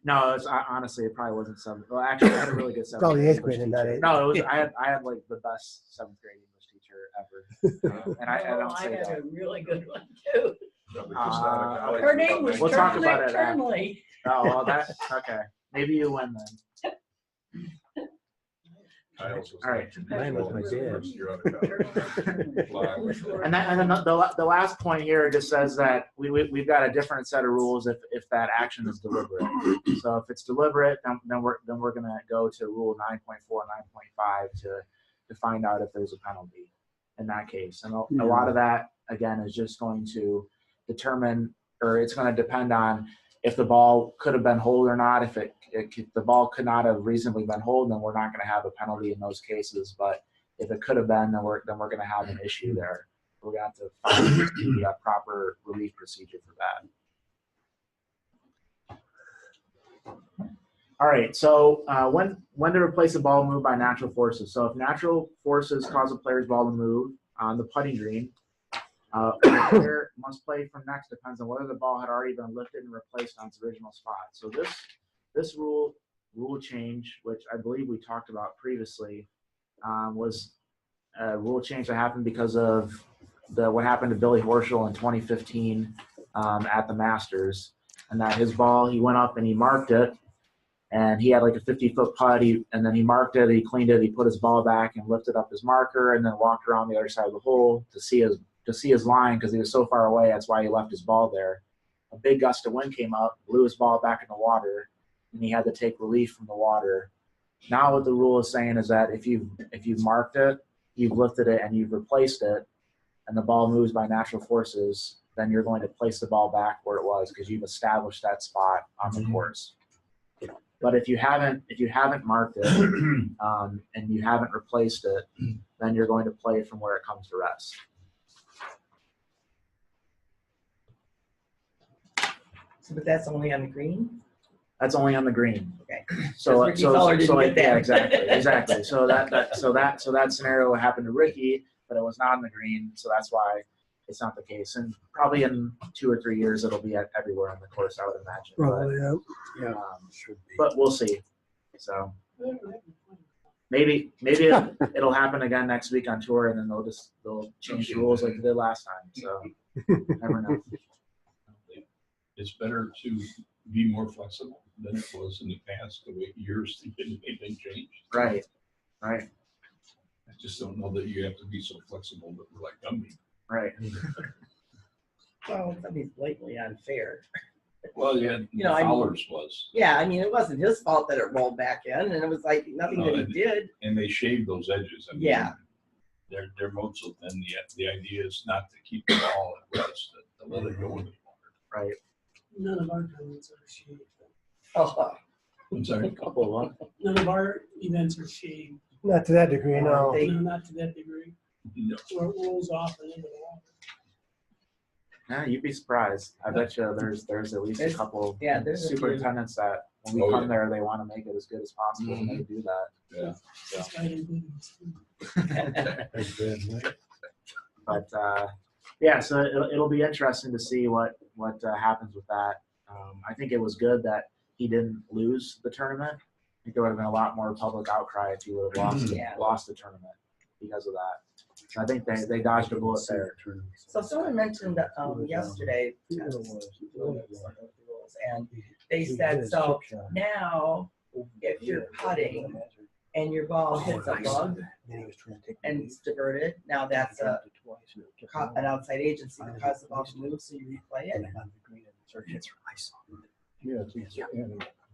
No, honestly, it probably wasn't 7th. Well, actually, I had a really good 7th Probably grade 8th grade English in that teacher. age. No, it was I had like the best 7th grade English teacher ever. And I don't I say had that. a really good one too. Her Her name was We'll talk about it after. Turnley. Oh, well, that's okay. Maybe you win then. Kyle's was All right. Mine was my dad's. First year out of college. Fly. And then the last point here just says that we've got a different set of rules if that action is deliberate. So if it's deliberate, then we're gonna go to rule 9.4, 9.5 to find out if there's a penalty in that case. And a lot of that again is just going to determine, or it's going to depend on if the ball could have been hold or not. If the ball could not have reasonably been hold, then we're not going to have a penalty in those cases. But if it could have been, then we're going to have an issue there. We're going to have to find the proper relief procedure for that. All right. So when to replace a ball moved by natural forces? So if natural forces cause a player's ball to move on the putting green, the player must play from next depends on whether the ball had already been lifted and replaced on its original spot. So this rule change, which I believe we talked about previously, was a rule change that happened because of what happened to Billy Horschel in 2015 at the Masters, and that his ball, he went up and he marked it, and he had like a 50-foot putt, and then he marked it, he cleaned it, he put his ball back and lifted up his marker, and then walked around the other side of the hole to see his line because he was so far away. That's why he left his ball there. A big gust of wind came up, blew his ball back in the water, and he had to take relief from the water. Now what the rule is saying is that if you've marked it, you've lifted it, and you've replaced it, and the ball moves by natural forces, then you're going to place the ball back where it was because you've established that spot on the course. But if you haven't marked it and you haven't replaced it, then you're going to play it from where it comes to rest. So, but that's only on the green? That's only on the green. Okay. So Ricky Fowler didn't get that. Yeah, exactly. So that scenario happened to Ricky, but it was not on the green. So that's why it's not the case. And probably in 2 or 3 years, it'll be everywhere on the course, I would imagine. Probably, yeah. But we'll see. So maybe it'll happen again next week on tour, and then they'll change the rules like they did last time. So never know. It's better to be more flexible than it was in the past, to wait years to get anything changed. Right. I just don't know that you have to be so flexible that we're like gummy. Right. Well, I mean, blatantly unfair. Well, yeah, Fowler's was. Yeah, I mean, it wasn't his fault that it rolled back in, and it was like nothing that he did. And they shaved those edges. I mean, yeah. They're modeled, and the idea is not to keep the ball at rest, to let it go any longer. Right. None of our tournaments are shaved. Oh. I'm sorry. A couple of them. None of our events are shaved. Not to that degree, no. No, not to that degree. No. Where it rolls off and into the water. Yeah, you'd be surprised. I bet you there's at least a couple there's superintendents that when we come there, they want to make it as good as possible, and they do that. Yeah. So. But yeah, so it'll be interesting to see what happens with that. I think it was good that he didn't lose the tournament. I think there would have been a lot more public outcry if he would have lost the tournament because of that. So I think they dodged a bullet there. So someone mentioned yesterday the rules, and they said, so now if you're putting and your ball hits a bug and it's diverted, now that's an outside agency that caused the ball to move, so you replay it.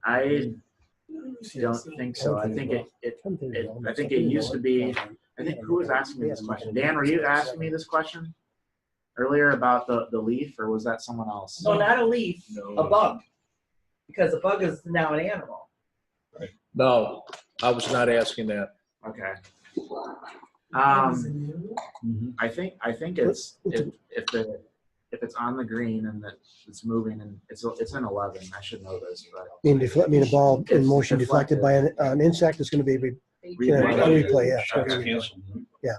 I don't think so. I think it used to be. I think who was asking me this question? Dan, were you asking me this question earlier about the leaf, or was that someone else? No, not a leaf, a bug, because a bug is now an animal. Right. No, I was not asking that. Okay. I think it's if it's on the green and that it's moving and it's in 11. I should know this, but a ball in motion deflected by an insect is going to be replay. Yeah.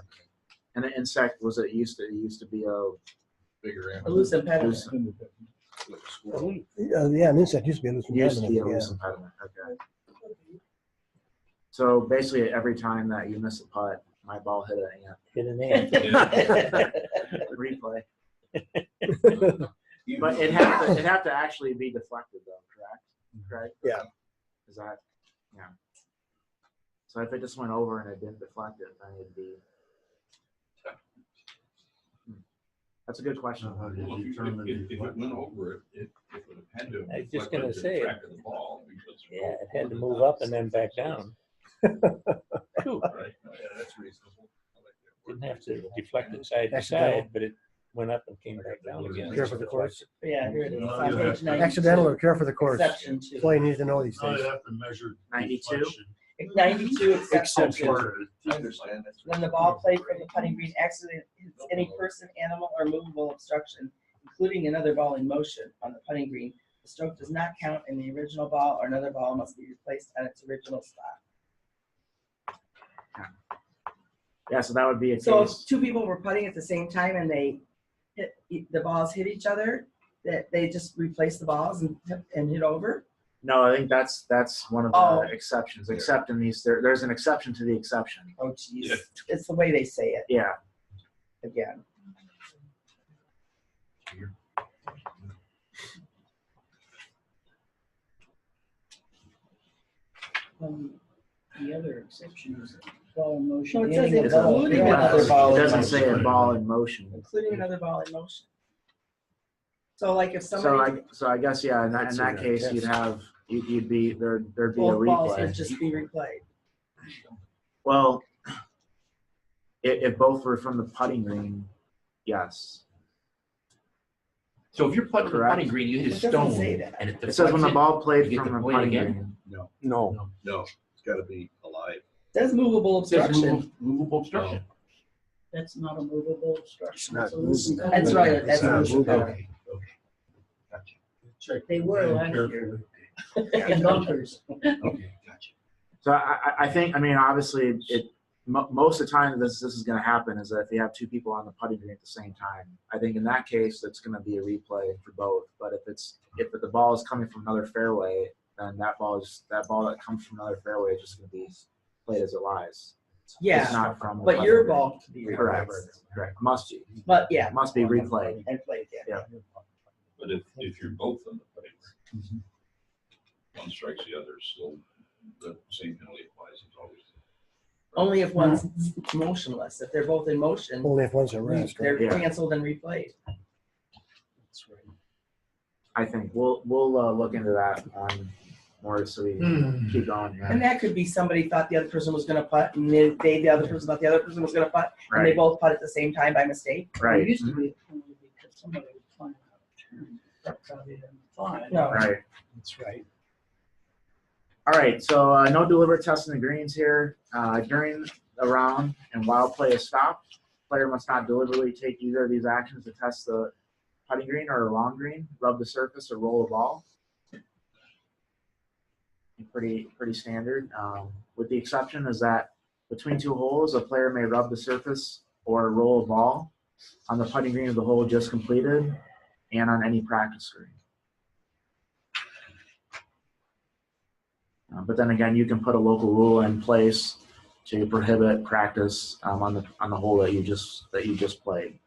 And an insect it used to be a bigger animal. A loose impediment. Yeah, an insect used to be a loose impediment. Okay. So basically, every time that you miss a putt, my ball hit an ant. Hit an ant. Replay. But it'd have to actually be deflected though, correct? Yeah. Is that So if it just went over and it didn't deflect it, then it'd be. That's a good question. Well, if it went over it, it would have had to. I was just deflect gonna it to say, track of the ball because Yeah, it had to move up and then back down. Right. Yeah, that's reasonable. I like that word. Didn't have to deflect it side to Accidental. side, but it went up and came back down again. Care for the course. Yeah, here it is, No, on you page have to- 92. Accidental or care for the course. Exception That's two. why you need to know these Now things. you have to measure. 92? deflection. 92 exception Exception. two. I understand. That's When the ball played from the putting green accidentally hits any person, animal, or movable obstruction, including another ball in motion on the putting green, the stroke does not count and the original ball or another ball must be replaced on its original spot. Yeah, so that would be a So if case. two people were putting at the same time and they the balls hit each other, that they just replace the balls and hit over? No, I think that's one of the Oh. exceptions. Except in these, there's an exception to the exception. Oh, geez. Yeah. It's the way they say it Yeah. again. The other exception is ball in motion. No, it says hitting the ball. including Yeah. another ball It in doesn't say a motion. ball in motion. Including another ball in motion. So like if So somebody, I guess, yeah, in That's that in case, our you'd test. have, you'd be, there'd be a both balls would replay. just be replayed. Well, if both were from the putting green, yes. So if you're putting the Correct. putting green, you hit a It doesn't stone say that. and it It says when the deflects ball you played get from the the point putting again? green. No, No. no, it's gotta be alive. Says movable It says obstruction. movable obstruction. That's not a movable obstruction. It's not It's a loose movable. impediment. That's right, that's It's not motion. movable. Okay, okay. Gotcha. Check. They were last year in bunkers. Okay, gotcha. So I think, I mean, obviously, most of the time this is going to happen is that if you have two people on the putting green at the same time. I think in that case, it's going to be a replay for both. But if the ball is coming from another fairway, then that ball that comes from another fairway is just going to be played as it lies. It's Yeah, not from the but putting your green. ball could be Correct. replaced. Correct. Must be. But yeah. Must be replayed. And played, yeah. Yeah. But if you're both on the putting, one strikes the other, still the same penalty applies. It's always. Only if one's motionless. If they're both in motion, Only if one's at rest, right? they're Yeah. canceled and replayed. That's right. I think we'll look into that on more so we can keep going here. And that could be somebody thought the other person was gonna putt, and the other person thought the other person was gonna putt, and they Right. both putt at the same time by mistake. Right. It used to be a penalty because somebody would find out a turn. That probably didn't apply. No. Right. That's right. All right, so no deliberate testing the greens here. During a round and while play is stopped, player must not deliberately take either of these actions to test the putting green or a long green, rub the surface or roll a ball. Pretty standard. With the exception is that between two holes, a player may rub the surface or roll a ball on the putting green of the hole just completed and on any practice green. But then again, you can put a local rule in place to prohibit practice on the hole that you just played.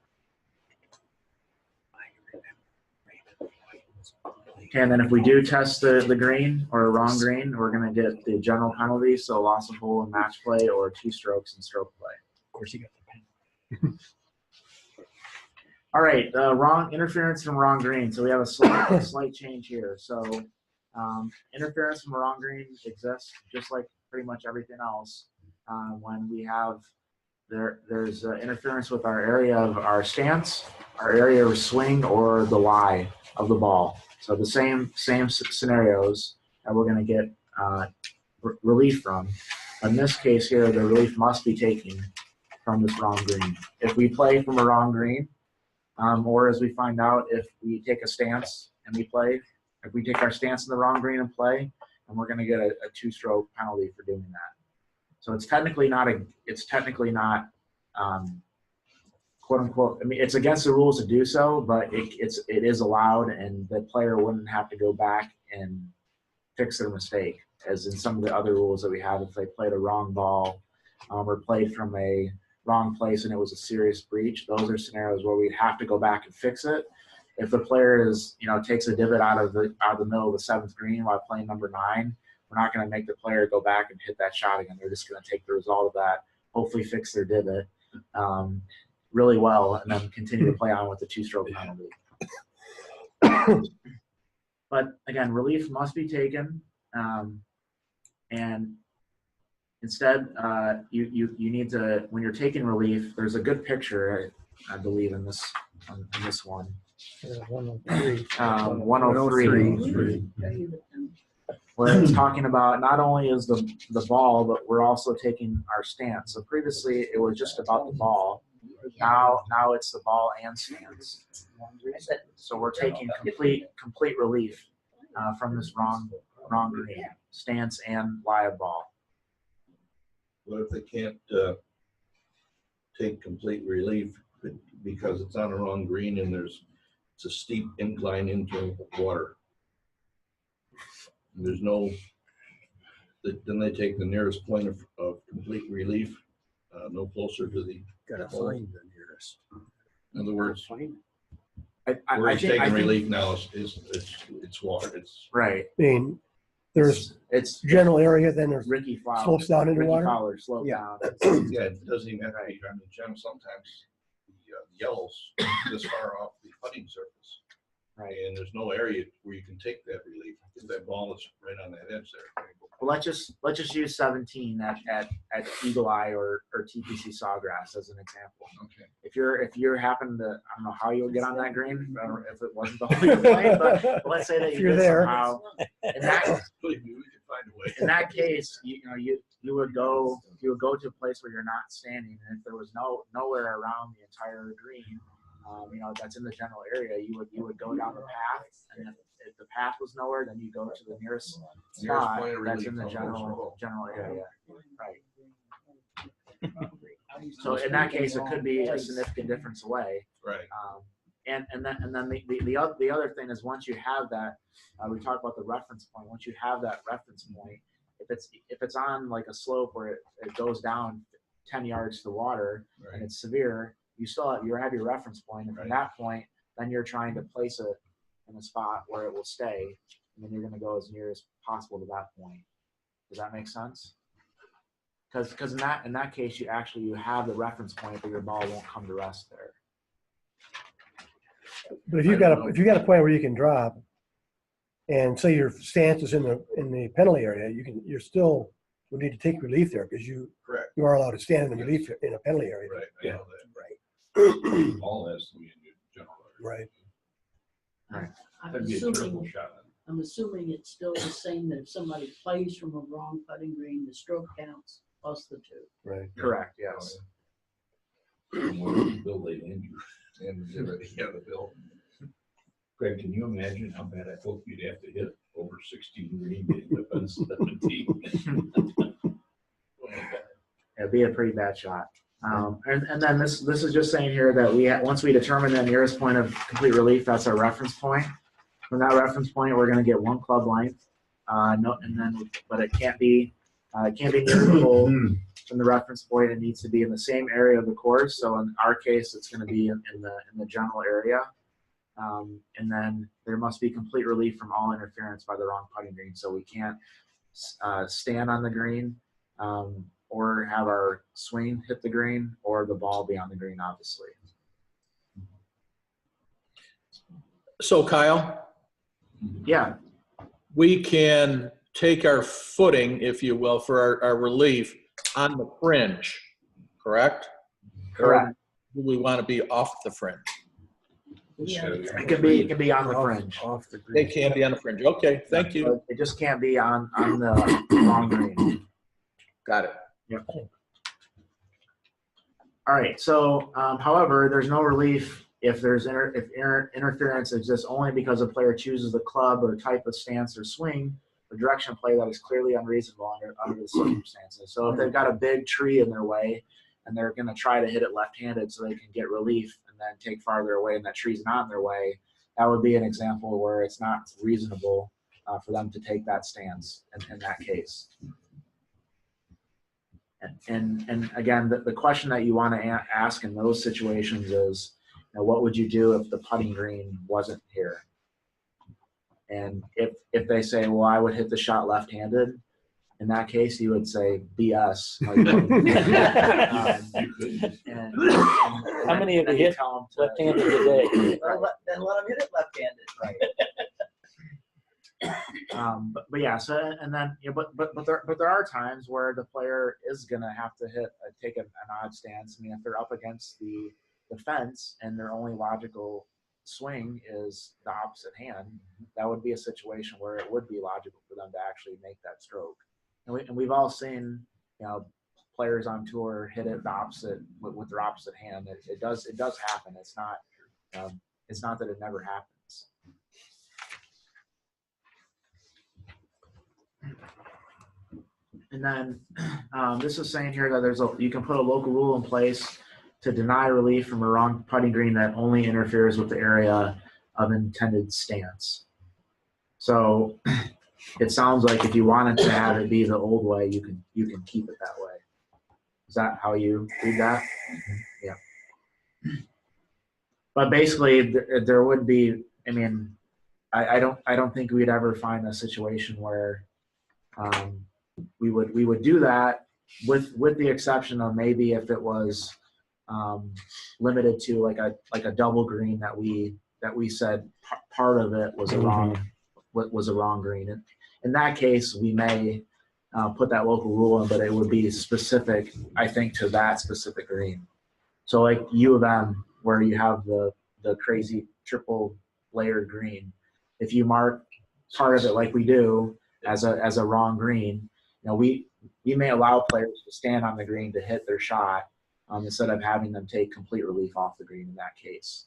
Okay, and then if we do test the green or a wrong green, we're going to get the general penalty, so loss of hole in match play or 2 strokes in stroke play. Of course, you got the pen. All right, wrong interference from wrong green. So we have a slight change here. So interference from wrong green exists just like pretty much everything else. When we have there's interference with our area of our stance, our area of swing, or the lie of the ball. So the same scenarios that we're going to get relief from. In this case here, the relief must be taken from this wrong green. If we play from a wrong green, or as we find out, if we take a stance and we play, if we take our stance in the wrong green and play, then we're going to get a 2-stroke penalty for doing that. So it's technically not quote unquote. I mean, it's against the rules to do so, but it is allowed, and the player wouldn't have to go back and fix their mistake, as in some of the other rules that we have. If they played a wrong ball or played from a wrong place and it was a serious breach, those are scenarios where we'd have to go back and fix it. If the player takes a divot out of the middle of the 7th green while playing number 9, we're not going to make the player go back and hit that shot again. They're just going to take the result of that, hopefully fix their divot really well, and then continue to play on with the 2-stroke penalty. But again, relief must be taken, and instead, you need to, when you're taking relief, there's a good picture, I believe, in this one. 103. 103, where it's talking about not only is the ball, but we're also taking our stance. So previously, it was just about the ball. Now it's the ball and stance. So we're taking complete relief from this wrong green, stance and live ball. What if they can't take complete relief because it's on the wrong green and it's a steep incline into water? And there's no, then they take the nearest point of complete relief, no closer to the. Gotta find the nearest. In other words, I where he's think taking relief now is it's water. It's right. I mean, there's It's general area, then there's Ricky Fowler. slopes down into Ricky water. Fowler slope Yeah. down. yeah, it doesn't even have to be on the gem. Sometimes the yellows this far off the putting surface. Right. And there's no area where you can take that relief if that ball is right on that edge there. Well, let's just use 17 at Eagle Eye or TPC Sawgrass as an example. Okay. If you happen to, I don't know how you'll get on that green, I don't know if it wasn't the whole plane, but let's say that If you you're did there. somehow. In that, Believe me, we can find a way. in that case, you would go to a place where you're not standing, and if there was nowhere around the entire green, that's in the general area, you would go down the path, and if the path was nowhere, then you go to the nearest spot point of that's relief in the on general area. Right. I used So to in that stay case, the it could wrong be a place. significant difference away. Right. And then the other thing is, once you have that, we talked about the reference point. Once you have that reference point, if it's on like a slope where it goes down 10 yards to the water and it's severe, you have your reference point, and from that point, then you're trying to place it in a spot where it will stay, and then you're going to go as near as possible to that point. Does that make sense? Because in that case, you have the reference point, but your ball won't come to rest there. But if you got a point where you can drop, and say your stance is in the penalty area, you're still would need to take relief there because you are allowed to stand in the relief in a penalty area. Right. I know that. Right. All has to be in the general area. Right. That'd be a terrible shot. I'm assuming it's still the same, that if somebody plays from a wrong putting green, the stroke counts plus the 2. Right. Correct. Yes. Bill laid in you. And the bill. Greg, can you imagine how bad I hope you'd have to hit over 16 green to end up on 17? It'd be a pretty bad shot. And then this is just saying here that once we determine the nearest point of complete relief, that's our reference point. From that reference point, we're going to get 1 club length. But it can't be near the hole from the reference point. It needs to be in the same area of the course. So in our case, it's going to be in the general area. And then there must be complete relief from all interference by the wrong putting green. So we can't stand on the green or have our swing hit the green or the ball be on the green, obviously. So Kyle? Yeah. We can take our footing, if you will, for our relief on the fringe, correct? Correct. Or do we want to be off the fringe? It can be on the fringe. Off the green. They can be on the fringe. Okay, thank you. It just can't be on the wrong green. Got it. Yep. All right. So, however, there's no relief if there's interference exists only because a player chooses the club or type of stance or swing or direction of play that is clearly unreasonable under the circumstances. So if they've got a big tree in their way and they're going to try to hit it left-handed so they can get relief and then take farther away and that tree's not in their way, that would be an example where it's not reasonable for them to take that stance in that case. And again, the question that you want to ask in those situations is, what would you do if the putting green wasn't here? And if they say, well, I would hit the shot left-handed, in that case, you would say BS. How many of you hit left-handed today? Well, then let them hit it left-handed. Right. But yeah, so and then but there are times where the player is gonna have to take an odd stance. I mean, if they're up against the fence and their only logical swing is the opposite hand, that would be a situation where it would be logical for them to actually make that stroke. And we've all seen, players on tour hit it the opposite with their opposite hand. It does happen. It's not that it never happens. And then this is saying here that you can put a local rule in place to deny relief from a wrong putting green that only interferes with the area of intended stance. So it sounds like if you wanted to have it be the old way, you can keep it that way. Is that how you read that? Yeah. But basically, there would be. I mean, I don't think we'd ever find a situation where we would do that, with the exception of maybe if it was limited to like a double green that we said part of it was a wrong green. And in that case, we may put that local rule in, but it would be specific, I think, to that specific green. So like U of M, where you have the crazy triple layered green, if you mark part of it like we do as a wrong green, we may allow players to stand on the green to hit their shot instead of having them take complete relief off the green in that case.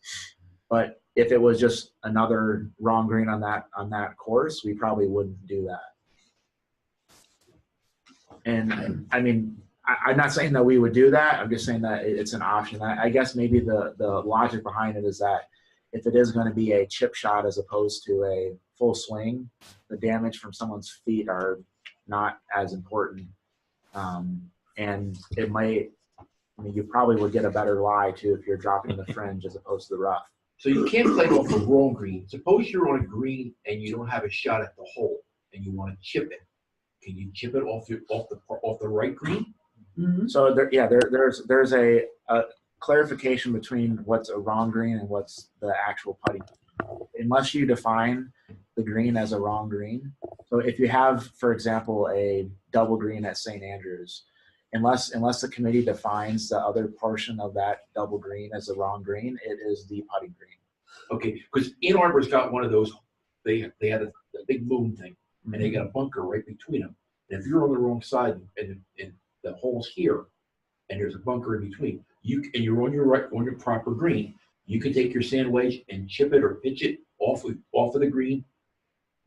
But if it was just another wrong green on that course, we probably wouldn't do that. And I mean, I'm not saying that we would do that. I'm just saying that it's an option. I guess maybe the logic behind it is that if it is going to be a chip shot as opposed to a full swing, the damage from someone's feet are not as important. And it might, you probably would get a better lie too if you're dropping the fringe as opposed to the rough. So you can't play off the wrong green. Suppose you're on a green and you don't have a shot at the hole and you want to chip it. Can you chip it off the right green? Mm-hmm. So there's a clarification between what's a wrong green and what's the actual putting. Unless you define the green as a wrong green. So if you have, for example, a double green at St. Andrews, unless the committee defines the other portion of that double green as a wrong green, it is the putting green. Okay, because Ann Arbor's got one of those. They had a big moon thing, and they got a bunker right between them. And if you're on the wrong side and the hole's here, and there's a bunker in between, you're on your proper green, you can take your sand wedge and chip it or pitch it off of the green.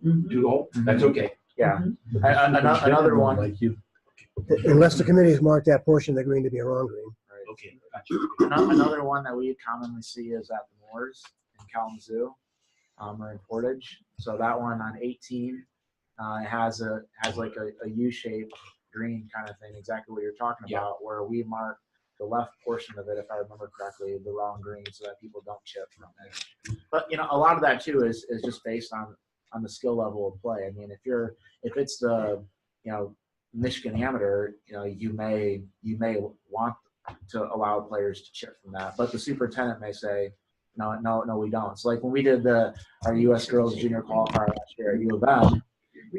Mm-hmm. Do all. That's okay. Yeah. Mm-hmm. Another one. Like you. Unless the committee has marked that portion of the green to be a wrong green. Right. Okay. Gotcha. Another one that we commonly see is at the Moors in Kalamazoo, or in Portage. So that one on 18 has like a U-shaped green kind of thing, exactly what you're talking about, where we mark the left portion of it, if I remember correctly, the wrong green, so that people don't chip from it. But a lot of that too is just based on the skill level of play. I mean, if it's the Michigan Amateur, you may want to allow players to chip from that, but the superintendent may say, no, we don't. So like when we did our U.S. Girls Junior Qualifier last year at U of M,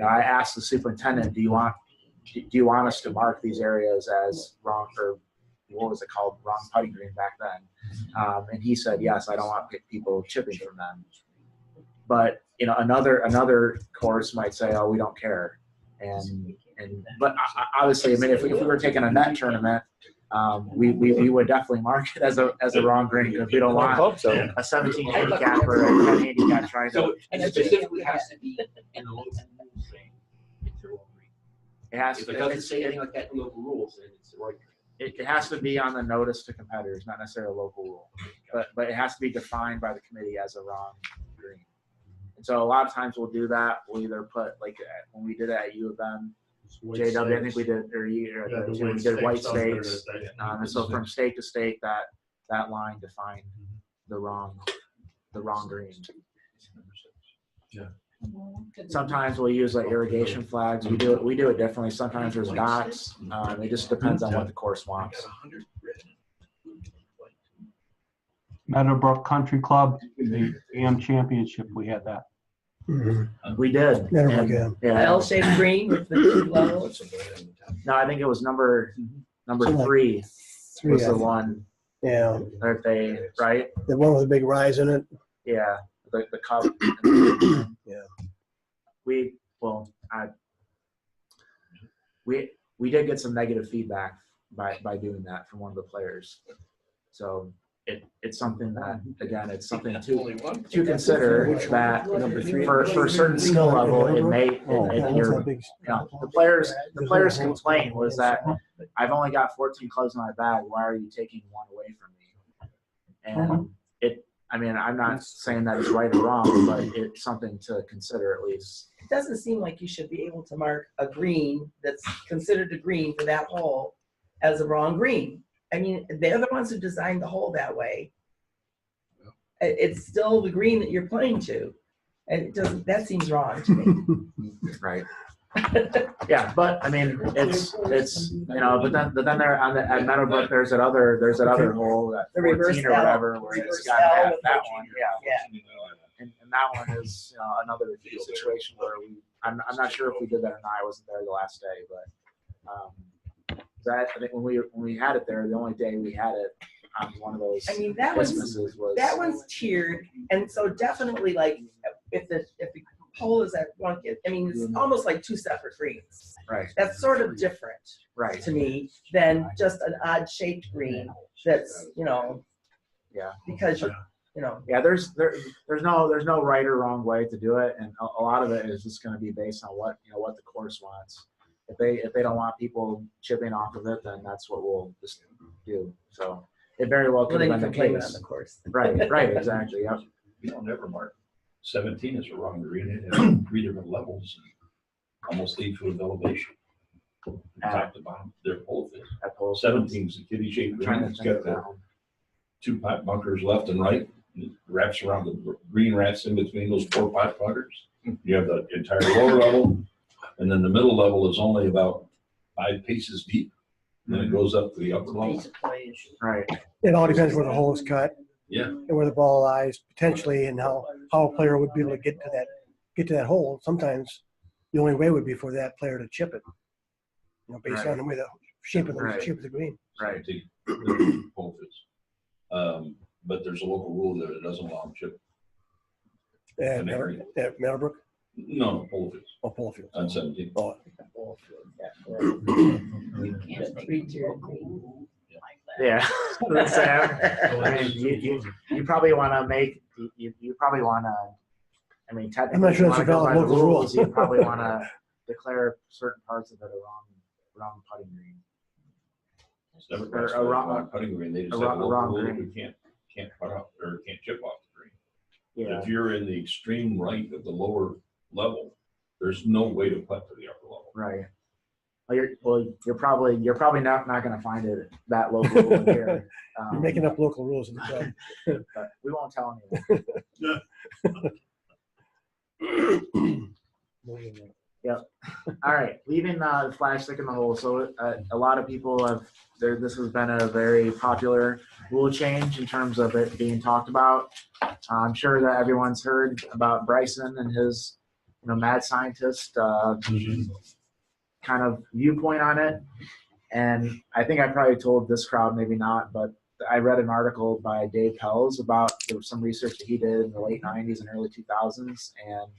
I asked the superintendent, do you want us to mark these areas as wrong, or what was it called, wrong putting green back then? And he said, yes, I don't want people chipping from them. But another course might say, oh, we don't care. But obviously, I mean, if we were taking a net tournament, we would definitely mark it as a wrong green, because we don't want a 17 handicap or a 10 handicap trying to. So it specifically has to be in the local rules saying it's the wrong green. It has If to. it doesn't say anything like that in local rules, then it's the right green. It has to be on the notice to competitors, not necessarily a local rule, but it has to be defined by the committee as a wrong green. And so a lot of times we'll do that. We'll either put, like when we did it at U of M, JW, I think we did, we did white stakes. And so from stake to stake, that line defined the wrong green. Yeah. Sometimes we'll use like irrigation flags. We do it differently. Sometimes there's dots. It just depends on what the course wants. Meadowbrook Country Club, the AM championship, we had that. We did. Meadowbrook, And- The yeah. L-shaped green with the two levels. No, I think it was number Something like 3 3, was I the think. one Yeah, that they, right? the one with the big rise in it. Yeah, the cup. Yeah. We did get some negative feedback by doing that from one of the players. So it's something that, again, it's something to consider that for a certain skill level, it may, the player's complaint was that I've only got 14 clubs in my bag. Why are you taking one away from me? And I'm not saying that it's right or wrong, but it's something to consider at least. It doesn't seem like you should be able to mark a green that's considered a green for that hole as a wrong green. I mean, they're the ones who designed the hole that way. It's still the green that you're playing to. And it doesn't, that seems wrong to me. Right. Yeah, but I mean, it's but then there at Meadowbrook there's that other hole, that The reverse 14 or L. whatever, where it's Reverse got L that with one, yeah. Yeah. And that one is another situation where I'm not sure if we did that or not. I wasn't there the last day, but I think when we had it there, the only day we had it on one of those I mean, that Christmases was that one's tiered, and so definitely like if the hole is at one, I mean, it's almost like two separate greens. right, That's sort of different right, to me than just an odd shaped green that's, yeah. because Yeah, there's no right or wrong way to do it, and a lot of it is just going to be based on what the course wants. If they don't want people chipping off of it, then that's what we'll just do. So it very well could then you have been can the blame it case. on the course. Right, exactly. Yep. You don't ever mark 17 is a wrong green. It has 3 different levels and almost leads with elevation. From top to bottom, they're both. At pole 17 is the kitty shaped green. Trying to It's think got the now. 2 pot bunkers left and right. It wraps around the green rats in between those 4 pot bunkers. You have the entire lower level, and then the middle level is only about 5 paces deep. Then it goes up to the upper level. Right. It all depends where the hole is cut Yeah. and where the ball lies potentially, and how a player would be able to get to that hole. Sometimes the only way would be for that player to chip it, based Right. on the way the shape of the Right. shape of the green. Right. Both is. But there's a local rule that it doesn't allow them chip. At Meadowbrook No, pole fields or Pole Fields. on 17. Oh, Yeah. I mean, you probably want to make you probably want to. I mean, technically, I'm not sure if you that's a wanna go valid by the local rule. rules, you probably want to declare certain parts of it a wrong putting green. It's never Or passed a a wrong- putting green. They just a have a wrong- wrong local rule that green. we can't put up or can't chip off the green. Yeah. If you're in the extreme right of the lower level, there's no way to putt to the upper level. Right. You're probably not going to find it that local rule here. You're making up local rules in the club. But we won't tell anyone. Yep. All right. Leaving the flash stick in the hole. So a lot of people this has been a very popular rule change in terms of it being talked about. I'm sure that everyone's heard about Bryson and his, mad scientist kind of viewpoint on it. And I think I probably told this crowd, maybe not, but I read an article by Dave Pelz about some research that he did in the late 90s and early 2000s. And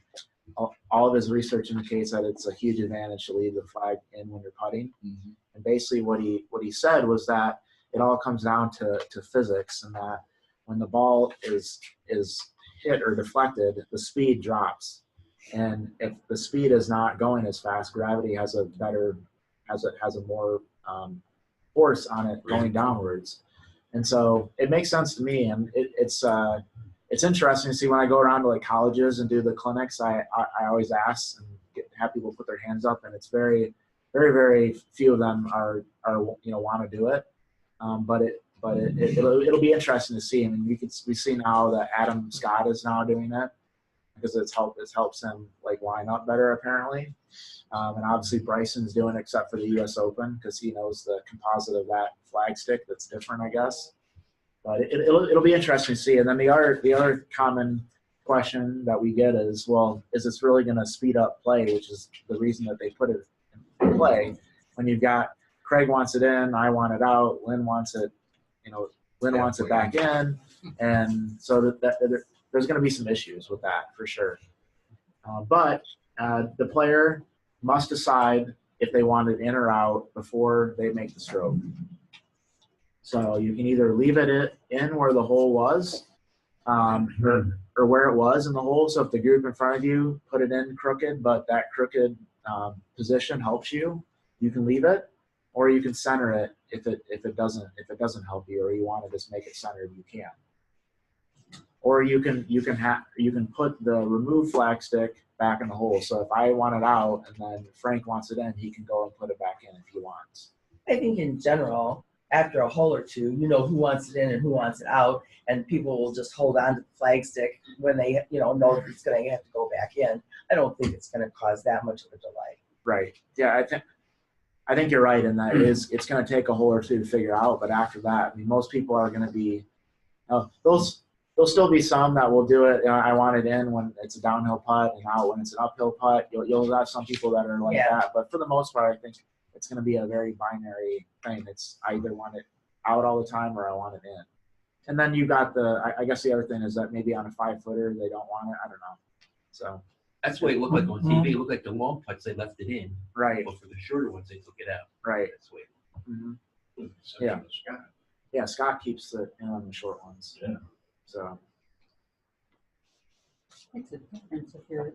all of his research indicates that it's a huge advantage to leave the flag in when you're putting. And basically what he said was that it all comes down to physics, and that when the ball is hit or deflected, the speed drops. And if the speed is not going as fast, gravity has a more force on it going downwards. And so it makes sense to me. And it's interesting to see when I go around to like colleges and do the clinics, I always ask and have people put their hands up, and it's very, very, very few of them are want to do it. But it'll be interesting to see. I mean, we see now that Adam Scott is now doing it. because it helps him like line up better apparently. And obviously Bryson's doing it except for the U.S. Open because he knows the composite of that flag stick that's different, I guess. But it'll be interesting to see. And then the other common question that we get is, well, is this really going to speed up play? Which is the reason that they put it in play. When you've got Craig wants it in, I want it out, Lynn wants it, Lynn wants it back in, and so there's going to be some issues with that for sure. But the player must decide if they want it in or out before they make the stroke. So you can either leave it in where the hole was, or where it was in the hole. So if the group in front of you put it in crooked, but that crooked position helps you, you can leave it, or you can center it if it doesn't help you, or you want to just make it centered, you can. Or you can put the remove flag stick back in the hole. So if I want it out and then Frank wants it in, he can go and put it back in if he wants. I think in general, after a hole or two, you know who wants it in and who wants it out, and people will just hold on to the flag stick when they know that it's going to have to go back in. I don't think it's going to cause that much of a delay. Right. Yeah, I think you're right in that it's going to take a hole or two to figure out, but after that, I mean, most people are going to be there'll still be some that will do it. I want it in when it's a downhill putt and out when it's an uphill putt. You'll have some people that are like that, but for the most part, I think it's going to be a very binary thing. It's I either want it out all the time or I want it in. And then you got I guess the other thing is that maybe on a 5-footer they don't want it. I don't know. So that's the way it looked like on TV. It looked like the long putts they left it in, right? But for the shorter ones they took it out. Right. That's the way. Yeah. Yeah. Scott keeps it in on the short ones. Yeah. So It's a difference if you're,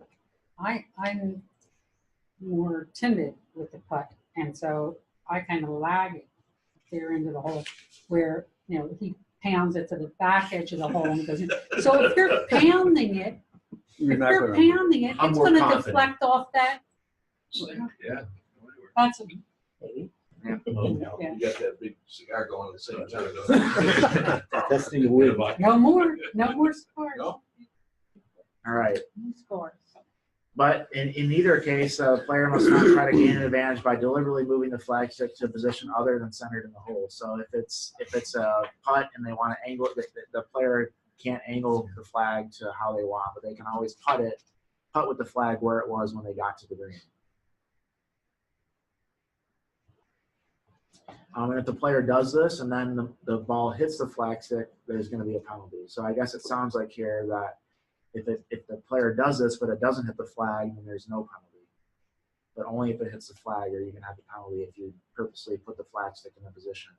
I'm more timid with the putt, and so I kind of lag it there into the hole where, he pounds it to the back edge of the hole and goes in. So if you're pounding it, it's I'm more going to confident. deflect off that. Yeah. That's Maybe. Yeah. You got that big cigar going at the same time. Testing the wood. no more scores. All right. No scores. But in either case, a player must not try to gain an advantage by deliberately moving the flag stick to a position other than centered in the hole. So if it's a putt and they want to angle it, the player can't angle the flag to how they want, but they can always putt with the flag where it was when they got to the green. And if the player does this and then the ball hits the flag stick, there's going to be a penalty. So I guess it sounds like here that if the player does this but it doesn't hit the flag, then there's no penalty. But only if it hits the flag are you going to have the penalty if you purposely put the flag stick in a position.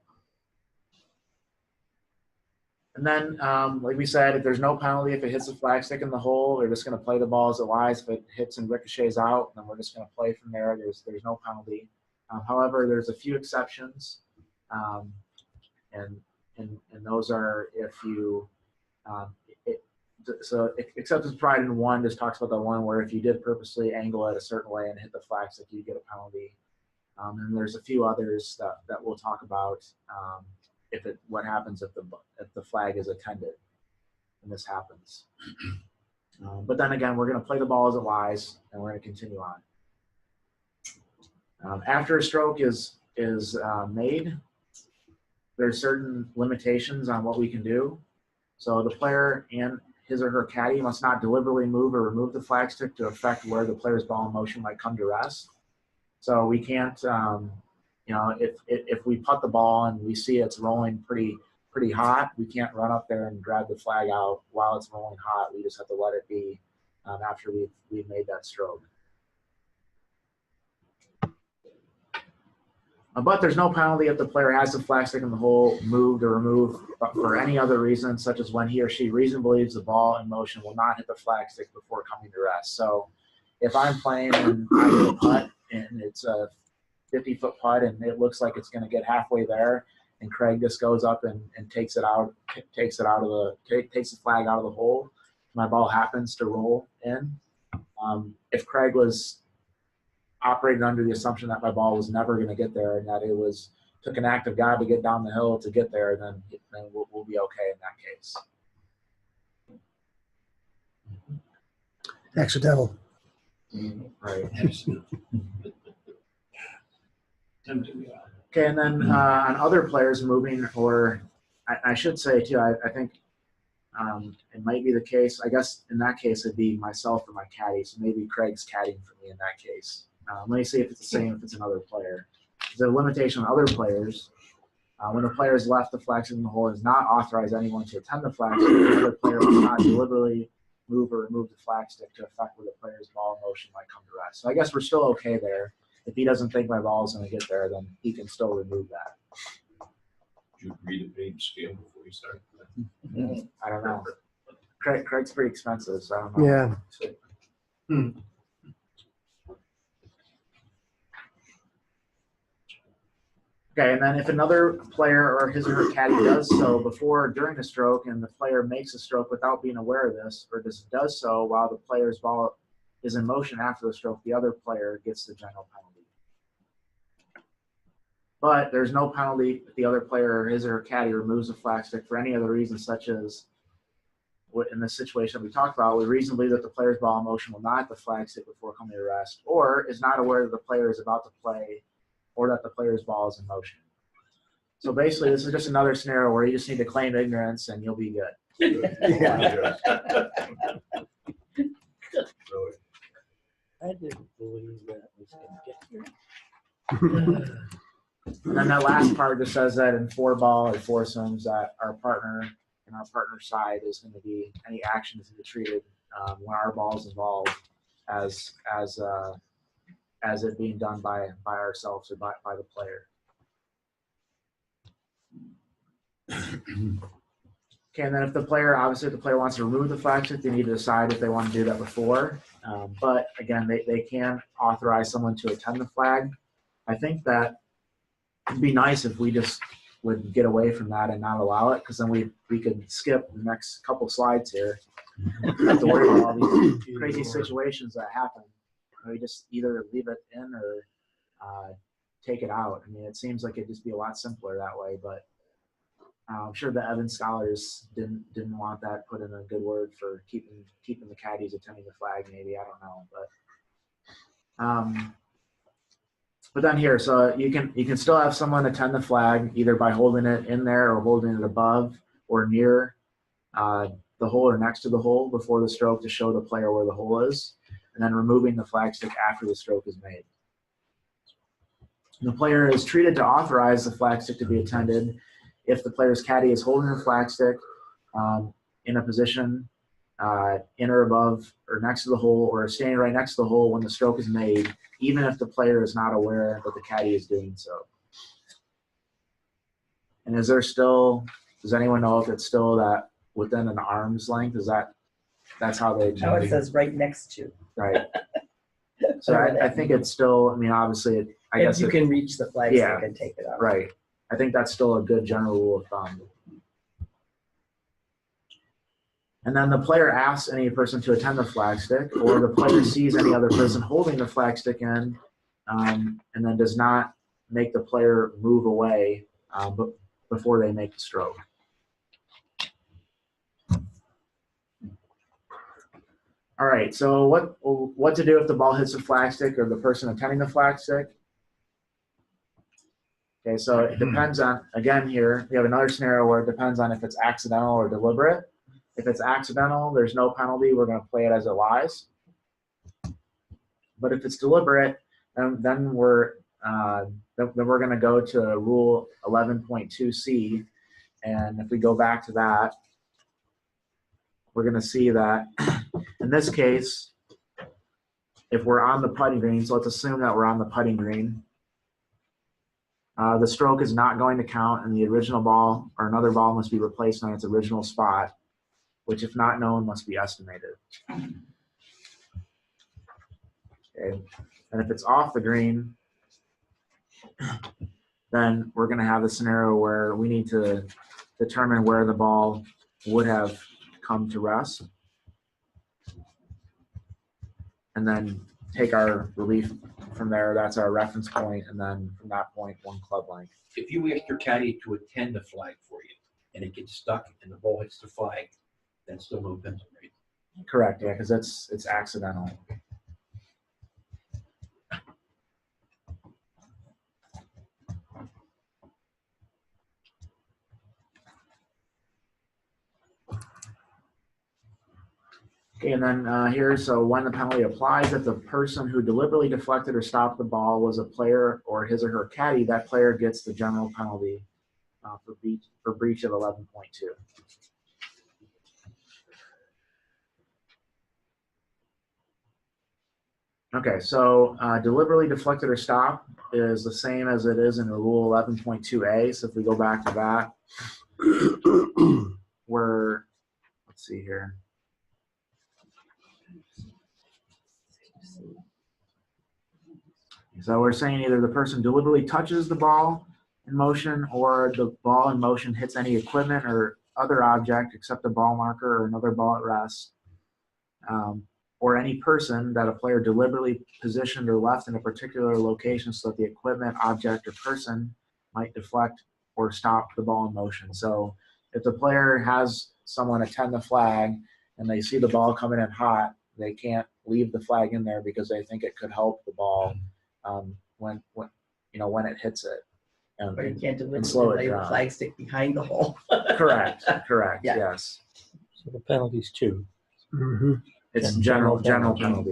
And then, like we said, if there's no penalty, if it hits the flag stick in the hole, they're just going to play the ball as it lies. If it hits and ricochets out, then we're just going to play from there. There's no penalty. However, there's a few exceptions, and those are if you so acceptance pride in one just talks about the one where if you did purposely angle it a certain way and hit the flag stick, you get a penalty. And there's a few others that we'll talk about. What happens if the flag is attended and this happens. But then again, we're going to play the ball as it lies, and we're going to continue on. After a stroke is made, there's certain limitations on what we can do. So the player and his or her caddy must not deliberately move or remove the flag stick to affect where the player's ball in motion might come to rest. So we can't, if we putt the ball and we see it's rolling pretty hot, we can't run up there and grab the flag out while it's rolling hot. We just have to let it be after we've made that stroke. But there's no penalty if the player has the flag stick in the hole moved or removed for any other reason, such as when he or she reasonably believes the ball in motion will not hit the flag stick before coming to rest. So if I'm playing and I hit a putt and it's a 50-foot putt and it looks like it's going to get halfway there, and Craig just goes up and takes the flag out of the hole, my ball happens to roll in. If Craig was operated under the assumption that my ball was never going to get there and that it took an act of God to get down the hill to get there, then we'll be okay in that case. accidental. Right. Tempting. Okay, and then on other players moving, or I should say too, I think it might be the case. I guess in that case, it'd be myself or my caddy. So maybe Craig's caddying for me in that case. Let me see if it's the same if it's another player. There's a limitation on other players. When the player has left the flag stick in the hole, does not authorize anyone to attend the flag stick. The other player will not deliberately move or remove the flag stick to affect where the player's ball motion might come to rest. So I guess we're still okay there. If he doesn't think my ball is going to get there, then he can still remove that. Did you read the page scale before you started? I don't know. Craig's pretty expensive, so I don't know. Yeah. Okay, and then if another player or his or her caddy does so before or during the stroke, and the player makes a stroke without being aware of this, or does so while the player's ball is in motion after the stroke, the other player gets the general penalty. But there's no penalty if the other player or his or her caddy removes the flag stick for any other reason, such as in the situation we talked about, with reason to believe that the player's ball in motion will not hit the flag stick before coming to rest, or is not aware that the player is about to play, or that the player's ball is in motion. So basically, this is just another scenario where you just need to claim ignorance and you'll be good. Yeah. I didn't believe that was gonna get here. And then that last part just says that in four ball or foursomes, that our partner and our partner side is going to be any action is going to be treated when our ball is involved as it being done by ourselves or by the player. Okay, and then if the player wants to remove the flag stick, they need to decide if they want to do that before. But again, they can authorize someone to attend the flag. I think that it'd be nice if we just would get away from that and not allow it, because then we could skip the next couple slides here. We have to worry about all these crazy situations that happen. We just either leave it in or take it out. I mean, it seems like it'd just be a lot simpler that way, but I'm sure the Evans scholars didn't want that put in a good word for keeping the caddies attending the flag. Maybe, I don't know, but then here, so you can still have someone attend the flag either by holding it in there or holding it above or near the hole or next to the hole before the stroke to show the player where the hole is, and then removing the flag stick after the stroke is made. The player is treated to authorize the flag stick to be attended if the player's caddy is holding the flag stick in a position in or above or next to the hole, or standing right next to the hole when the stroke is made, even if the player is not aware that the caddy is doing so. And does anyone know if it's still that within an arm's length? That's how they? Oh, it says right next to. Right. So I think it's still, I mean, obviously, I guess you can reach the flag stick and take it out. Right. I think that's still a good general rule of thumb. And then the player asks any person to attend the flag stick, or the player sees any other person holding the flag stick in, and then does not make the player move away before they make the stroke. All right, so what to do if the ball hits the flag stick or the person attending the flag stick? Okay, so it depends on, again here, we have another scenario where it depends on if it's accidental or deliberate. If it's accidental, there's no penalty. We're going to play it as it lies. But if it's deliberate, then we're going to go to Rule 11.2c, and if we go back to that, we're going to see that in this case, if we're on the putting green, so let's assume that we're on the putting green, the stroke is not going to count, and the original ball or another ball must be replaced on its original spot, which if not known must be estimated. Okay. And if it's off the green, then we're going to have a scenario where we need to determine where the ball would have come to rest, and then take our relief from there. That's our reference point, and then from that point, one club length. If you ask your caddy to attend the flag for you, and it gets stuck and the ball hits the flag, that's still no penalty, right? Correct, yeah, because it's accidental. Okay, and then so when the penalty applies, if the person who deliberately deflected or stopped the ball was a player or his or her caddy, that player gets the general penalty for breach of 11.2. Okay, so deliberately deflected or stopped is the same as it is in Rule 11.2a. So if we go back to that, let's see here. So we're saying either the person deliberately touches the ball in motion or the ball in motion hits any equipment or other object except a ball marker or another ball at rest, or any person that a player deliberately positioned or left in a particular location so that the equipment, object, or person might deflect or stop the ball in motion. So if the player has someone attend the flag and they see the ball coming in hot, they can't leave the flag in there because they think it could help the ball when it hits it. Or you can't and slow deliberately it lay the down. flag stick behind the hole. Correct, Yeah. yes. So the penalty's 2. Mm-hmm. It's And general general penalty.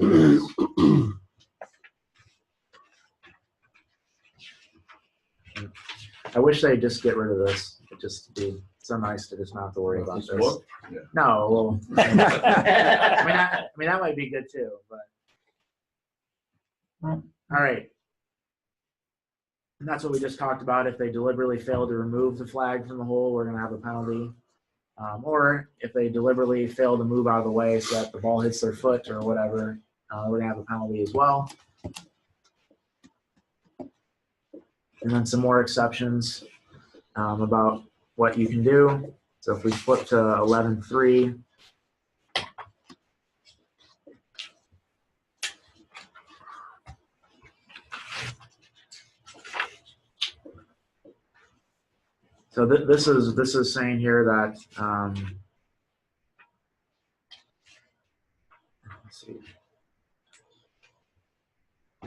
I wish they'd just get rid of this. It'd just be so nice to just not have to worry about This this. book? Yeah. No, well, I mean that might be good too, but all right. And that's what we just talked about. If they deliberately fail to remove the flag from the hole, we're going to have a penalty. Or if they deliberately fail to move out of the way so that the ball hits their foot or whatever, we're going to have a penalty as well. And then some more exceptions about what you can do. So if we flip to 11.3, so this is saying here that let's see.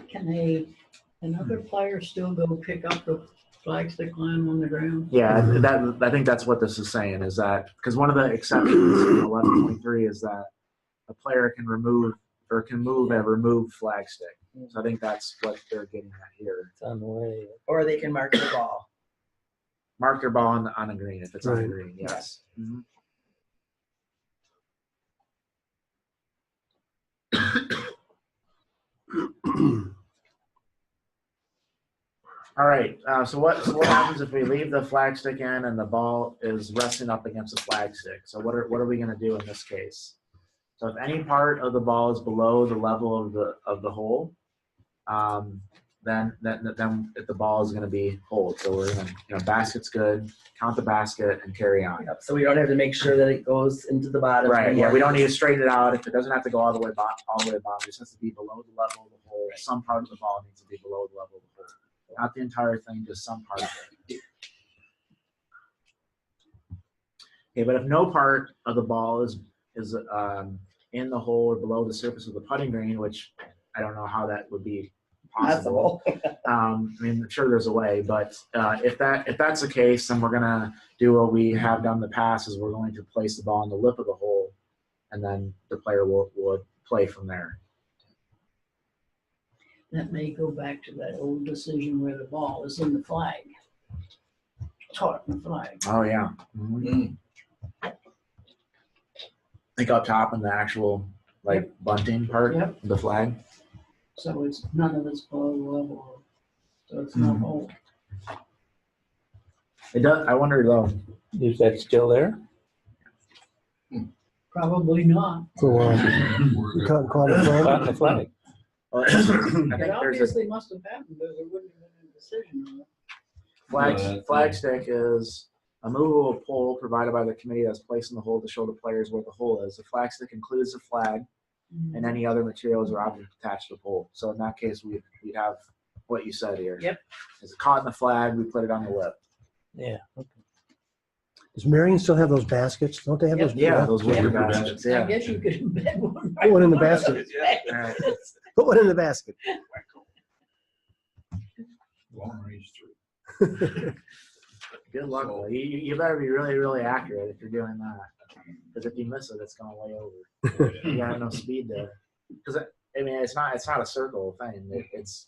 Can another player still go pick up the flag stick line on the ground? Yeah, I think that's what this is saying, is that because one of the exceptions in 11.3 is that a player can remove or can move a removed flag stick. So I think that's what they're getting at here. It's on the way. Or they can mark the ball. Mark their ball on a green if it's on a Right. green, yes. Mhm. All right, so what happens if we leave the flag stick in and the ball is resting up against the flag stick? So what are we going to do in this case? So if any part of the ball is below the level of the hole, then if the ball is going to be holed. So we're going to, basket's good, count the basket, and carry on. Yep. So we don't have to make sure that it goes into the bottom. Right. Yeah. We don't need to straighten it out. If it doesn't have to go all the way bottom, it just has to be below the level of the hole. Right. Some part of the ball needs to be below the level of the hole. Not the entire thing, just some part of it. Okay, but if no part of the ball is in the hole or below the surface of the putting green, which I don't know how that would be possible. I mean, I'm sure there's a way, but if that's the case, then we're gonna do what we have done in the past, is we're going to place the ball in the lip of the hole, and then the player will play from there. That may go back to that old decision where the ball is in the flag. Caught in the flag. Oh yeah. Mm-hmm. I think up top in the actual bunting part, of the flag. So it's none of it's below the level, so it's not old. It does. I wonder though. Is that still there? Probably not. So, you caught the flag? Well, It obviously must have happened, or there wouldn't have been a decision on it. Flag stick is a movable pole provided by the committee that's placed in the hole to show the players where the hole is. The flag stick includes the flag and any other materials or objects attached to the pole. So in that case, we'd have what you said here. Yep. Is it caught in the flag? We put it on the lip. Yeah. Okay. Does Marion still have those baskets? Don't they have those? Yeah, those wicker Yeah. baskets, I yeah. guess you could embed one. Put one in the basket. Alright. Put one in the basket. Long range through. Good luck, though. You better be really, really accurate if you're doing that. Because if you miss it, it's going way over. You got no speed there. Because I mean, it's not a circle thing. It's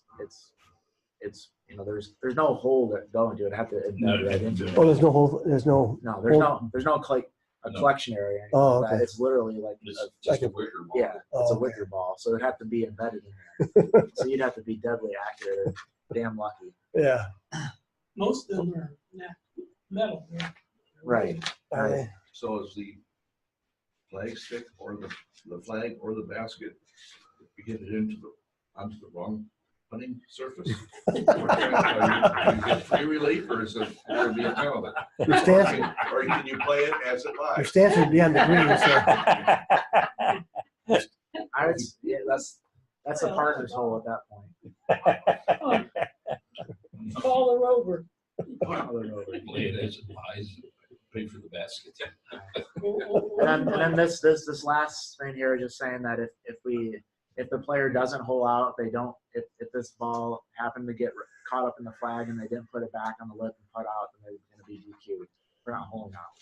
there's no hole that go into it. I have to embed right into it. Oh, there's no hole, there's no. No, there's no collection area. Or anything Oh, like that. okay. It's literally like Just a wicker ball. yeah, it's a okay. wicker ball, so it'd have to be embedded in there. So you'd have to be deadly accurate or damn lucky. Yeah. Most of them are metal. Right. Right. So is the flag stick or the flag or the basket, if you get it onto the wrong putting surface? Or you get free relief, or is it going to be a penalty? Your stance- Or can you play it as it Your lies? stance would be on the green, so. Yeah, that's a partner's hole at that point. Call her over. Play it as it lies, pay for the basket. And then this last thing here is just saying that if the player doesn't hole out, if this ball happened to get caught up in the flag and they didn't put it back on the lip and put out, then they're going to be DQ'd for not holing out.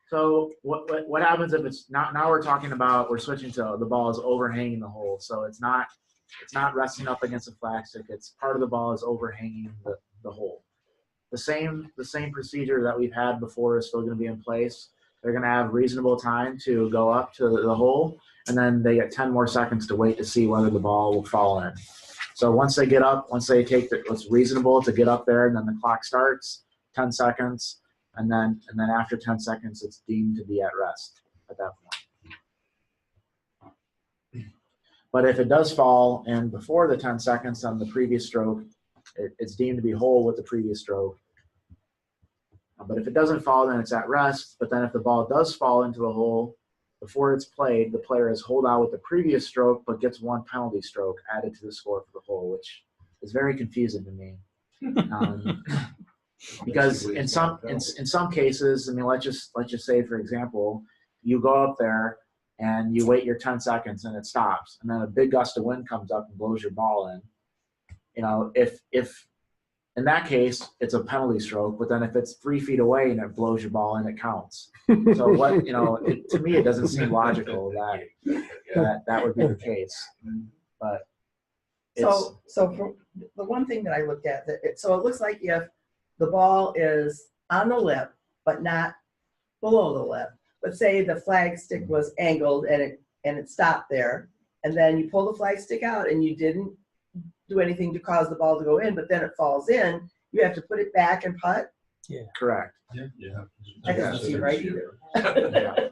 So what happens if it's not? Now we're switching to the ball is overhanging the hole, so it's not resting up against the flag stick. It's part of the ball is overhanging the hole. The same procedure that we've had before is still going to be in place. They're going to have reasonable time to go up to the hole, and then they get 10 more seconds to wait to see whether the ball will fall in. So once they get up, once they take what's reasonable to get up there, and then the clock starts, 10 seconds, and then after 10 seconds, it's deemed to be at rest at that point. But if it does fall in before the 10 seconds on the previous stroke, it's deemed to be whole with the previous stroke. But if it doesn't fall, then it's at rest. But then if the ball does fall into the hole before it's played, the player has holed out with the previous stroke, but gets one penalty stroke added to the score for the hole, which is very confusing to me. Because in some cases, I mean, let's just say, for example, you go up there and you wait your 10 seconds and it stops, and then a big gust of wind comes up and blows your ball in. You know, if in that case, it's a penalty stroke, but then if it's 3 feet away and it blows your ball in, it counts. So to me, it doesn't seem logical that would be the case. But so for the one thing that I looked at, so it looks like if the ball is on the lip, but not below the lip, but say the flag stick was angled and it stopped there, and then you pull the flag stick out and you didn't do anything to cause the ball to go in, but then it falls in, you have to put it back and putt? Yeah. Correct. Yeah. That doesn't seem right either. Yeah.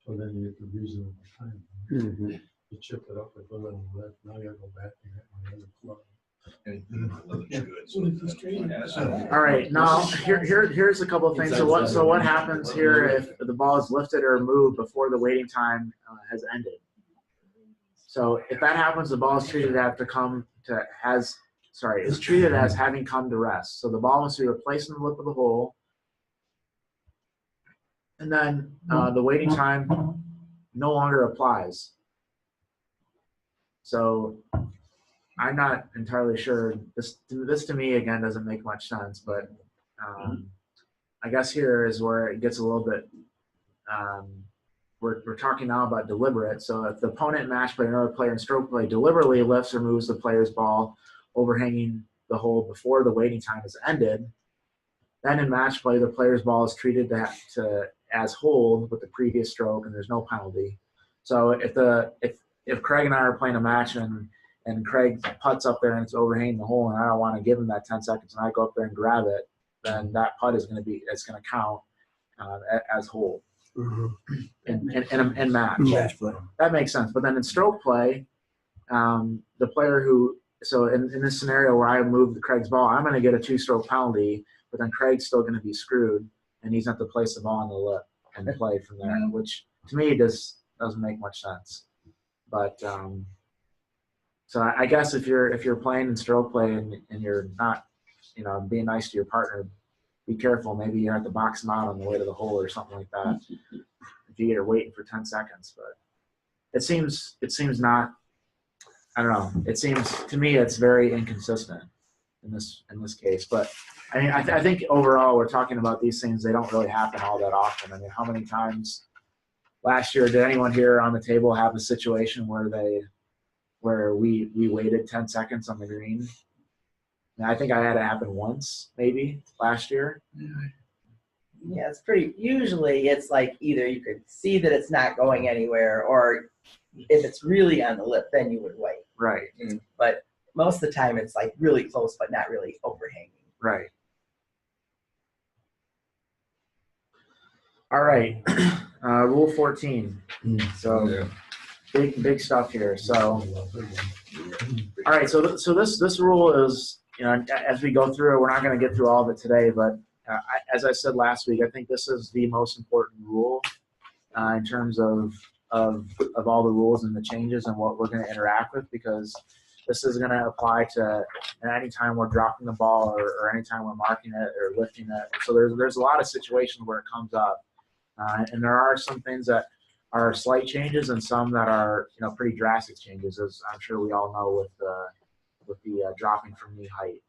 So then you get the reasonable time. Mm-hmm. You chip it up with a little left, now you gotta go back and get another club. All right, now here's a couple of things. So what happens here if the ball is lifted or moved before the waiting time has ended? So if that happens, the ball is treated as having come to rest. So the ball must be replaced in the lip of the hole, and then the waiting time no longer applies. So I'm not entirely sure. This to me again doesn't make much sense, but I guess here is where it gets a little bit. We're talking now about deliberate. So if the opponent matched by another player in stroke play deliberately lifts or moves the player's ball overhanging the hole before the waiting time is ended, then in match play the player's ball is treated as hold with the previous stroke, and there's no penalty. So if Craig and I are playing a match and Craig putts up there and it's overhanging the hole, and I don't want to give him that 10 seconds, and I go up there and grab it, then that putt is going to count as hole. Mm-hmm. in match. Match play. That makes sense. But then in stroke play, the player in this scenario where I moved Craig's ball, I'm going to get a 2-stroke penalty, but then Craig's still going to be screwed, and he's going to place the ball on the lip and play from there, which to me doesn't make much sense. But so I guess if you're playing in stroke play and you're not being nice to your partner. Be careful. Maybe you have to box them out on the way to the hole or something like that. If you're waiting for 10 seconds, but it seems not. I don't know. It seems to me it's very inconsistent in this case. But I mean, I think overall we're talking about these things. They don't really happen all that often. I mean, how many times last year did anyone here on the table have a situation where we waited 10 seconds on the green? And I think I had it happen once, maybe last year. Yeah, it's pretty, usually it's like either you could see that it's not going anywhere, or if it's really on the lip, then you would wait. Right. But most of the time it's like really close, but not really overhanging. Right. All right. Rule 14. So big stuff here. So, all right. So this rule is, as we go through it, we're not going to get through all of it today, but as I said last week, I think this is the most important rule in terms of all the rules and the changes and what we're going to interact with, because this is going to apply to any time we're dropping the ball or anytime we're marking it or lifting it. So there's a lot of situations where it comes up, and there are some things that are slight changes and some that are pretty drastic changes, as I'm sure we all know with the dropping from knee height.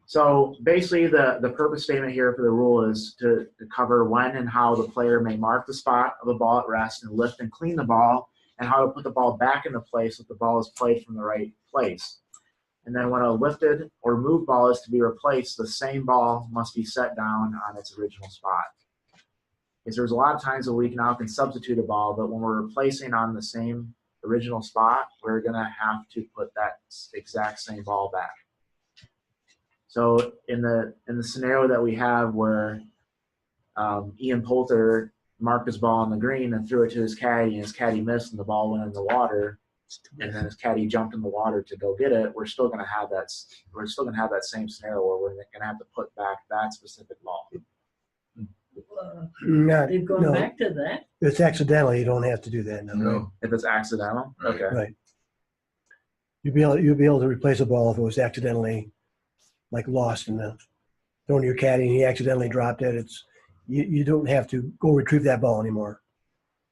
So basically the purpose statement here for the rule is to cover when and how the player may mark the spot of the ball at rest and lift and clean the ball, and how to put the ball back into place if the ball is played from the right place. And then when a lifted or moved ball is to be replaced, the same ball must be set down on its original spot. Because there's a lot of times that we now can substitute a ball, but when we're replacing on the same original spot, we're going to have to put that exact same ball back. So in the scenario that we have where Ian Poulter marked his ball on the green and threw it to his caddy, and his caddy missed and the ball went in the water, and then his caddy jumped in the water to go get it, we're still going to have that same scenario where we're going to have to put back that specific ball. They've gone back to that. If it's accidental, you don't have to do that now. No. If it's accidental, okay. Right. You'd be able to replace a ball if it was accidentally lost in the throwing your caddy and he accidentally dropped it. You don't have to go retrieve that ball anymore.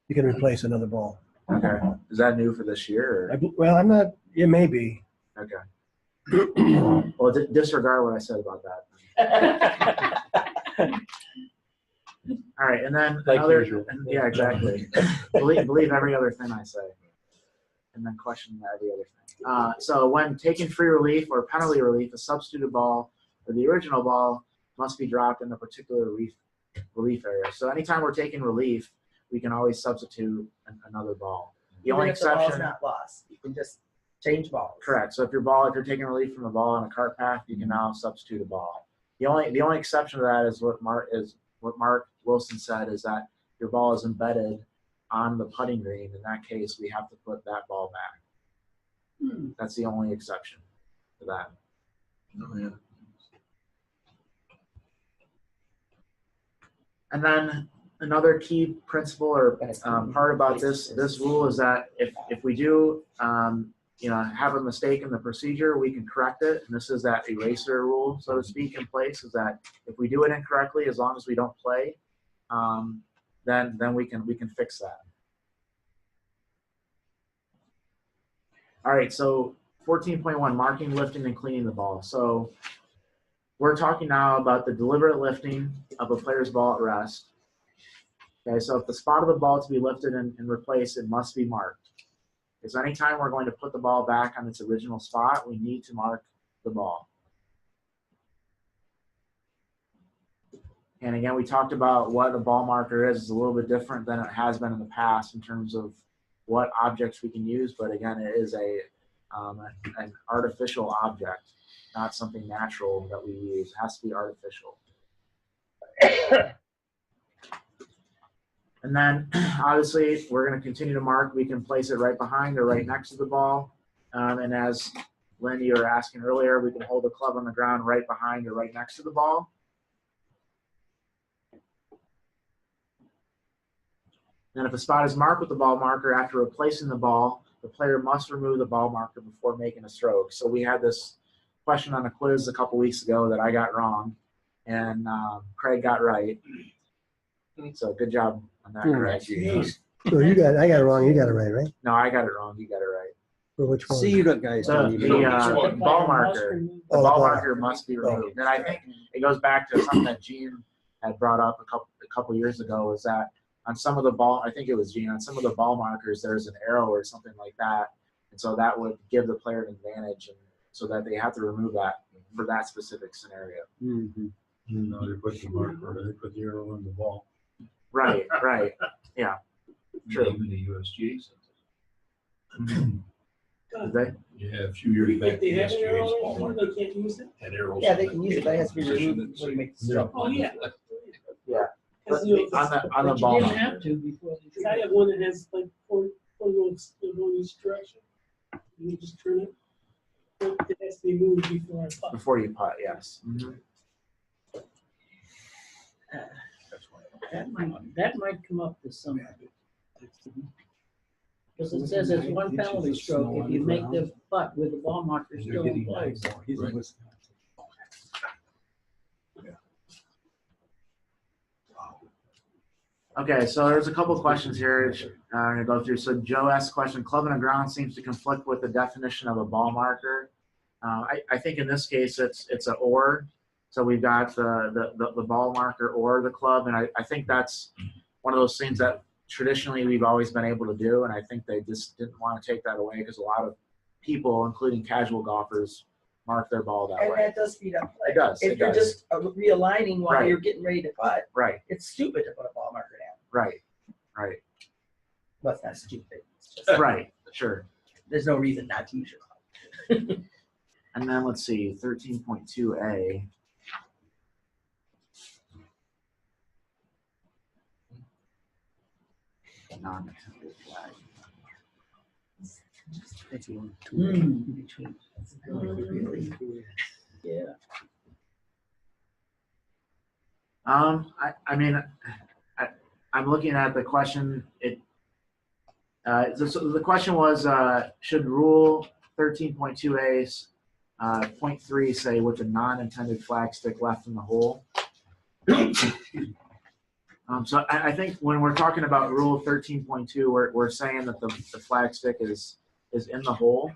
You can replace another ball. Okay. Is that new for this year? Well, I'm not. It may be. Okay. Well, disregard what I said about that. All right, and then yeah, exactly. believe every other thing I say, and then question every other thing. So when taking free relief or penalty relief, a substituted ball or the original ball must be dropped in a particular relief area. So anytime we're taking relief, we can always substitute another ball. The only exception, the ball's not lost, you can just change balls. Correct. So if you're taking relief from a ball on a cart path, you can now substitute a ball. The only exception to that is what Mark Wilson said, is that your ball is embedded on the putting green. In that case, we have to put that ball back. That's the only exception to that. Oh, yeah. And then another key principle or part about this rule is that if we do have a mistake in the procedure, we can correct it. And this is that eraser rule, so to speak, in place, is that if we do it incorrectly, as long as we don't play, then we can fix that. All right, so 14.1, marking, lifting, and cleaning the ball. So we're talking now about the deliberate lifting of a player's ball at rest. Okay, so if the spot of the ball to be lifted and replaced, it must be marked. Because anytime we're going to put the ball back on its original spot, we need to mark the ball. And again, we talked about what a ball marker is. It's a little bit different than it has been in the past in terms of what objects we can use. But again, it is an artificial object, not something natural that we use. It has to be artificial. And then, obviously, we're going to continue to mark. We can place it right behind or right next to the ball. And as Lynn, you were asking earlier, we can hold the club on the ground right behind or right next to the ball. And if a spot is marked with the ball marker after replacing the ball, the player must remove the ball marker before making a stroke. So we had this question on a quiz a couple weeks ago that I got wrong, and Craig got right. So good job on that, Craig. So I got it wrong, you got it right? No, I got it wrong. You got it right. For which one? See you guys. The, don't even- the ball marker. The Oh, ball ball. marker must be removed, and I think it goes back to something that Gene had brought up a couple years ago. Is that on some of the ball? I think it was Gene. On some of the ball markers, there's an arrow or something like that, and so that would give the player an advantage, and so that they have to remove that for that specific scenario. Mhm. No, they put the marker, they put the arrow in the ball. Right. Right. Yeah. True. Even the USGA said Did they? Yeah, a few years back. If they have an the arrow USGA's ball in it, marker they can't use it? had arrows Yeah, on they it. can use it, but it has to be Position removed it when you make the Yeah. stroke. Oh, yeah. Yeah. Because, you know, On the But ball you didn't marker. have to before. because I have one that has like four going each direction. You just turn it. But it has to be moved before I pop. Before you putt, yes. That might come up to somebody. Because it says it's one penalty stroke if you make the putt with the ball marker still in place. Okay, so there's a couple questions here I'm gonna go through. So Joe asked a question, club and a ground seems to conflict with the definition of a ball marker. I think in this case, it's a or. So we've got the ball marker or the club, and I think that's one of those things that traditionally we've always been able to do, and I think they just didn't want to take that away because a lot of people, including casual golfers, mark their ball that And way. that does speed up play. It does, If it you're does. just realigning while Right. you're getting ready to putt, Right, it's stupid to put a ball marker down. right, right, Well, it's not stupid. It's just, right, sure. there's no reason not to use your club. And then let's see, 13.2A. Non-attended flag. If you want to. Between. Really? Yeah. I mean, I'm looking at the question. So the question was, should Rule 13.2A, point 3 say with the non-intended flag stick left in the hole? So I think when we're talking about Rule 13.2, we're saying that the flag stick is in the hole.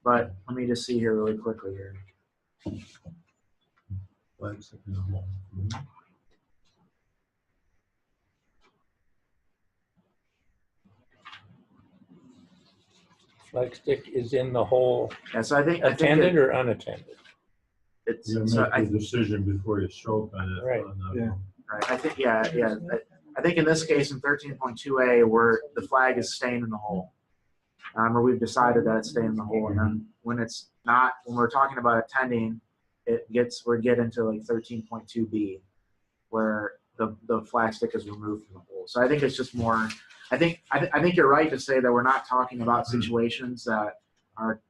But let me just see here really quickly here. Flag stick in the hole. Flag stick is in the hole, Yeah, so I think attended or unattended? it's You so make the decision before you stroke on it. Right. on that Yeah. one. right. I think I think in this case in 13.2A, where the flag is staying in the hole, or we've decided that it's staying in the hole, and then when it's not, when we're talking about attending, we get into like 13.2B, where the flag stick is removed from the hole. So I think it's just more. I think you're right to say that we're not talking about situations that are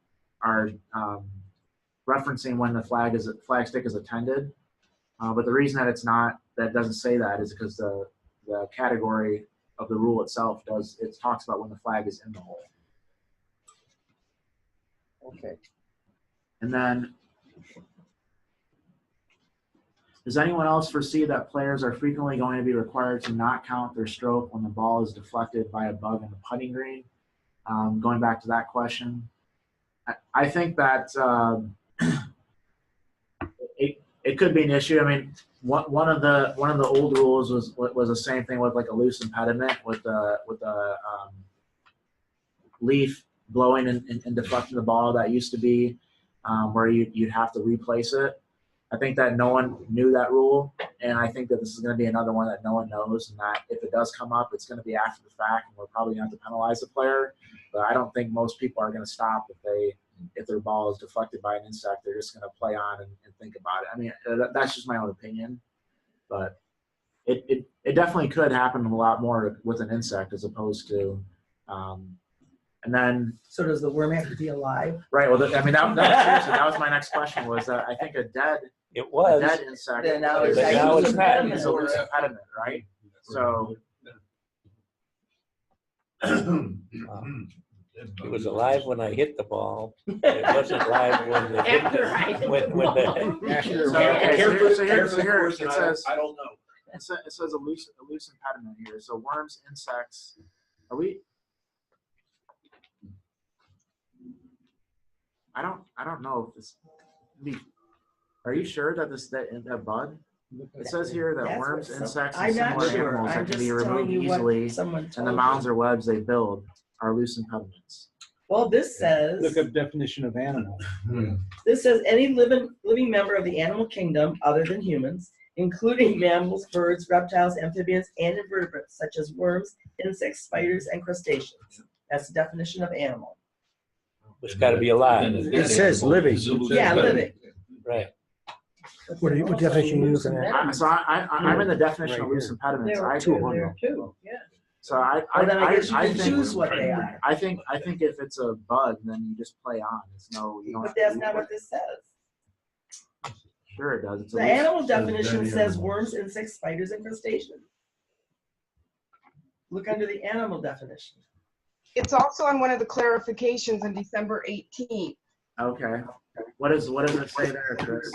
referencing when the flag stick is attended. But the reason that that doesn't say that is because the category of the rule itself talks about when the flag is in the hole. Okay. And then, does anyone else foresee that players are frequently going to be required to not count their stroke when the ball is deflected by a bug in the putting green? Going back to that question, I think that it could be an issue. I mean, one of the old rules was the same thing with like a loose impediment with the leaf blowing and deflecting the ball. That used to be where you'd have to replace it. I think that no one knew that rule, and I think that this is going to be another one that no one knows, and that if it does come up, it's going to be after the fact, and we're probably going to have to penalize the player. But I don't think most people are going to stop if their ball is deflected by an insect. They're just going to play on and think about it. I mean, that's just my own opinion, but it definitely could happen a lot more with an insect as opposed to, and then. So does the worm have to be alive? Right. Well, seriously, that was my next question. Was that I think a dead insect. Then now is it's not. it's a loose impediment, right? So. It was alive when I hit the ball. It wasn't alive when the, After I- when the. So here, it says, I don't know. it says a loose impediment here. So worms, insects, are we? I don't know if this, are you sure that that bud? It says here that That's worms, what insects, and I'm not similar sure. animals I'm that can just be telling removed you what easily someone and told the me. mounds or webs they build are loose impediments. Well, this says. Look up definition of animal. This says any living member of the animal kingdom other than humans, including mammals, birds, reptiles, amphibians, and invertebrates, such as worms, insects, spiders, and crustaceans. That's the definition of animal. It's got to be alive. It says living. Yeah, living. Right. What definition you using? I'm in the definition of loose impediments. There I are think, two there too, yeah. so I Well, then I guess you can think, choose what they are. I think if it's a bud, then you just play on. It's no, you don't. But that's not what this says. Sure, it does. It's a The loose- animal definition says worms, insects, spiders, and crustaceans. Look under the animal definition. It's also on one of the clarifications on December 18th. Okay. What does it say there, Chris?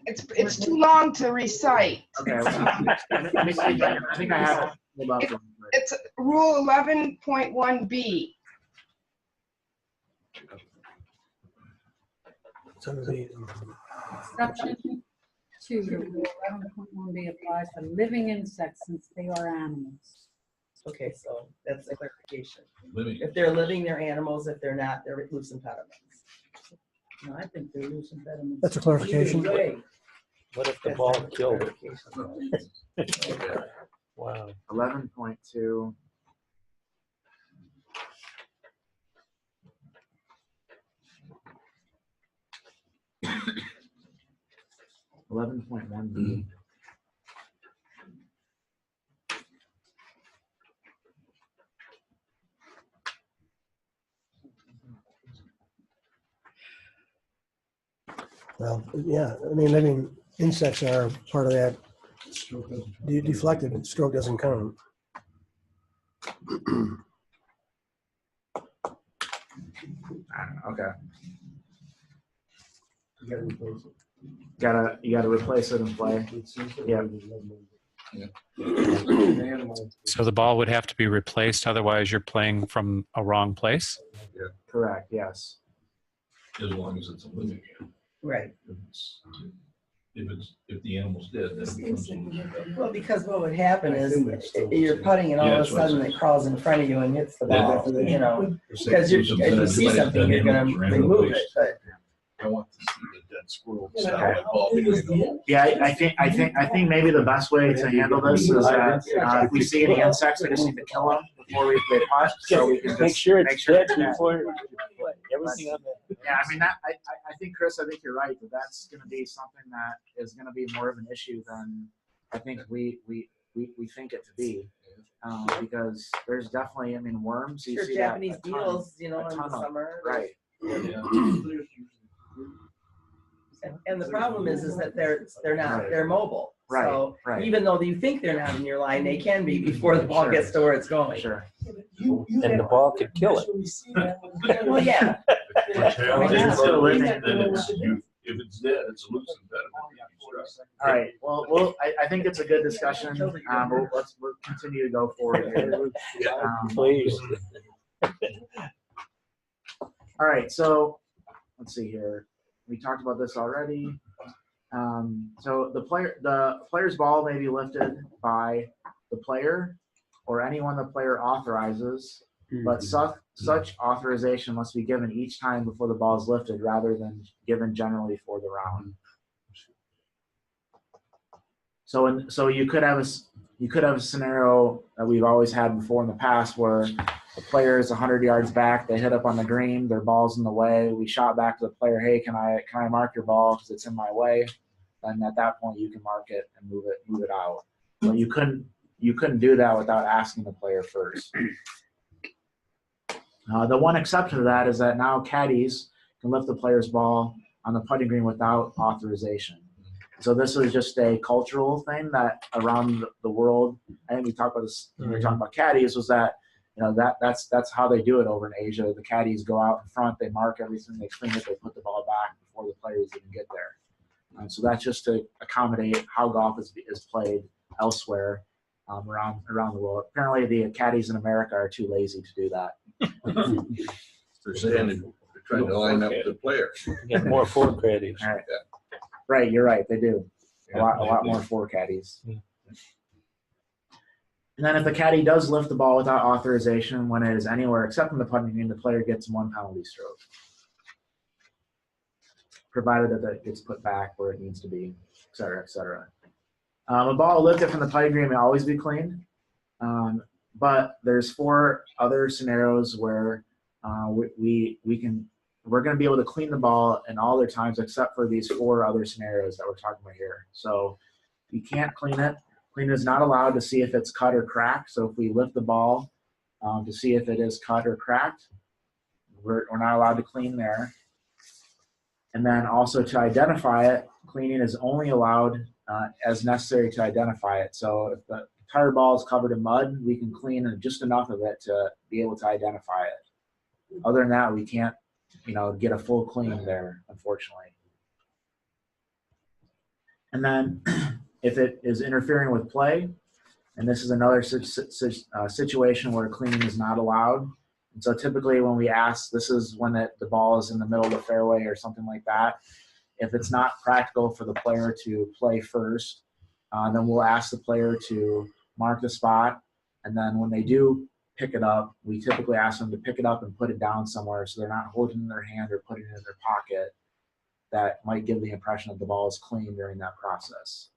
It's too long to recite. Okay. Let me see. I think I have it. Hold up. It's Rule 11.1B. Exception to Rule 11.1B applies for living insects since they are animals. Okay, so that's the clarification. Living. If they're living, they're animals. If they're not, they're loose impediments. No, I think they're loose impediments. That's a clarification. Either way, What if the that's ball not killed it? clarification. Wow. 11.2. $11.1B. Well, yeah, I mean, living insects are part of that. Deflected, stroke doesn't count. Okay. You gotta replace it and play. Yeah. So the ball would have to be replaced, otherwise you're playing from a wrong place? Correct. Yes. As long as it's a living animal. Right. If the animal's dead, then it becomes a loose impediment. Well, because what would happen is you're putting and all of a sudden it crawls in front of you and hits the ball, you know, because if you see something, you're gonna remove it, but. I want to see the dead squirrel. Ball behind the hole. Yeah, I think maybe the best way to handle this is that if we see any insects, we just need to kill them before we play putt, so we can just Make sure it's dead yeah. before everything on the. Yeah, I mean, I think, Chris, I think you're right, that's gonna be something that is gonna be more of an issue than I think we think it to be. Because there's definitely, I mean, worms, you Sure, see Japanese that a ton, beetles, you know, a in ton the of- summer. Right. And the problem is that they're not, Right. they're mobile. Right, So right. even though you think they're not in your line, they can be before the ball Sure. gets to where it's going. Sure. And the ball could kill it. Well, yeah. It's still living. If it's dead, it's a loose impediment. All right. Well, I think it's a good discussion. We'll continue to go forward here. Please. All right. So let's see here. We talked about this already. So the player's ball may be lifted by the player or anyone the player authorizes, but such authorization must be given each time before the ball is lifted rather than given generally for the round. So you could have a scenario that we've always had before in the past where the player is 100 yards back, they hit up on the green, their ball's in the way. We shot back to the player, hey, can I mark your ball because it's in my way? And at that point, you can mark it and move it out. So you couldn't do that without asking the player first. The one exception to that is that now caddies can lift the player's ball on the putting green without authorization. So this is just a cultural thing that around the world, I think we talked about this when we were talking about caddies, was that, that's how they do it over in Asia. The caddies go out in front, they mark everything, they clean it, they put the ball back before the players even get there. So that's just to accommodate how golf is played elsewhere around the world. Apparently the caddies in America are too lazy to do that. They're standing, they're trying to line up the players. Get more four caddies. All right. Right, you're right, they do. A lot more four caddies. And then if the caddy does lift the ball without authorization when it is anywhere except in the putting green, the player gets 1 penalty stroke, provided that it gets put back where it needs to be, et cetera, et cetera. A ball lifted from the putting green may always be cleaned, but there's 4 other scenarios where we're going to be able to clean the ball in all their times except for these 4 other scenarios that we're talking about here. So you can't clean it. Clean is not allowed to see if it's cut or cracked. So if we lift the ball to see if it is cut or cracked, we're not allowed to clean there. And then also to identify it, cleaning is only allowed as necessary to identify it. So if the entire ball is covered in mud, we can clean just enough of it to be able to identify it. Other than that, we can't get a full clean there, unfortunately. And then if it is interfering with play, and this is another situation where cleaning is not allowed. And so typically when we ask, this is when the ball is in the middle of the fairway or something like that. If it's not practical for the player to play first, then we'll ask the player to mark the spot. And then when they do pick it up, we typically ask them to pick it up and put it down somewhere so they're not holding it in their hand or putting it in their pocket. That might give the impression that the ball is clean during that process.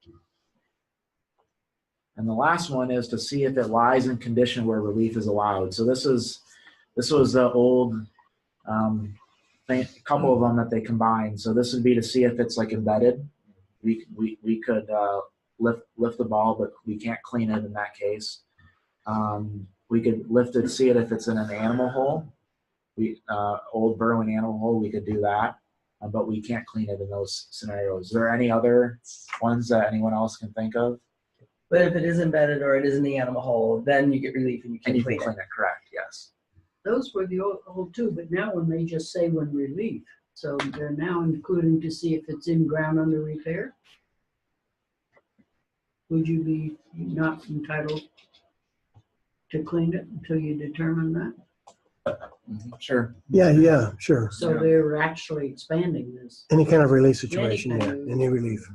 And the last one is to see if it lies in condition where relief is allowed. So this was the old couple of them that they combined. So this would be to see if it's like embedded. We could lift the ball, but we can't clean it in that case. We could lift it, see it if it's in an animal hole. Old burrowing animal hole, we could do that, but we can't clean it in those scenarios. Is there any other ones that anyone else can think of? But if it is embedded or it is in the animal hole, then you get relief and you can clean it. Correct, yes. Those were the old 2, but now when they just say when relief, so they're now including to see if it's in ground under repair. Would you be not entitled to clean it until you determine that? Sure. Yeah, sure. So they're actually expanding this. Any kind of relief situation, yeah, any relief.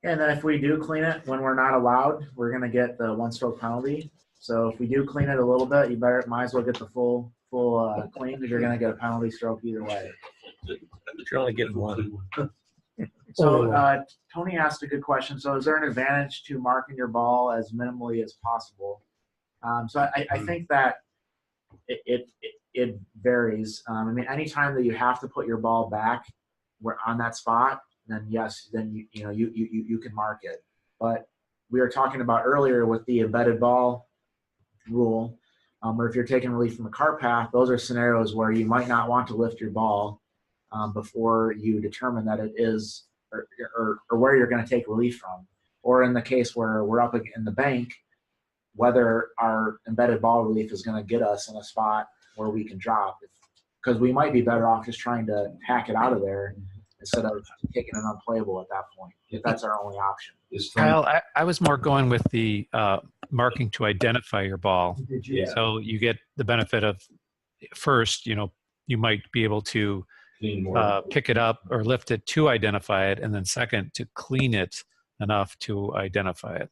And then if we do clean it when we're not allowed, we're going to get the 1-stroke penalty. So if we do clean it a little bit, you might as well get the full clean, because you're going to get a penalty stroke either way. You're only getting 1. So Tony asked a good question. So is there an advantage to marking your ball as minimally as possible? So I think that it varies. I mean, anytime that you have to put your ball back on that spot, then yes, then you can mark it. But we were talking about earlier with the embedded ball rule, or if you're taking relief from a cart path, those are scenarios where you might not want to lift your ball before you determine that it is, or where you're going to take relief from. Or in the case where we're up in the bank, whether our embedded ball relief is going to get us in a spot where we can drop. Because we might be better off just trying to hack it out of there instead of taking it unplayable at that point, if that's our only option. Kyle, I was more going with the marking to identify your ball. Yeah. So you get the benefit of, first, you might be able to pick it up or lift it to identify it, and then second, to clean it enough to identify it.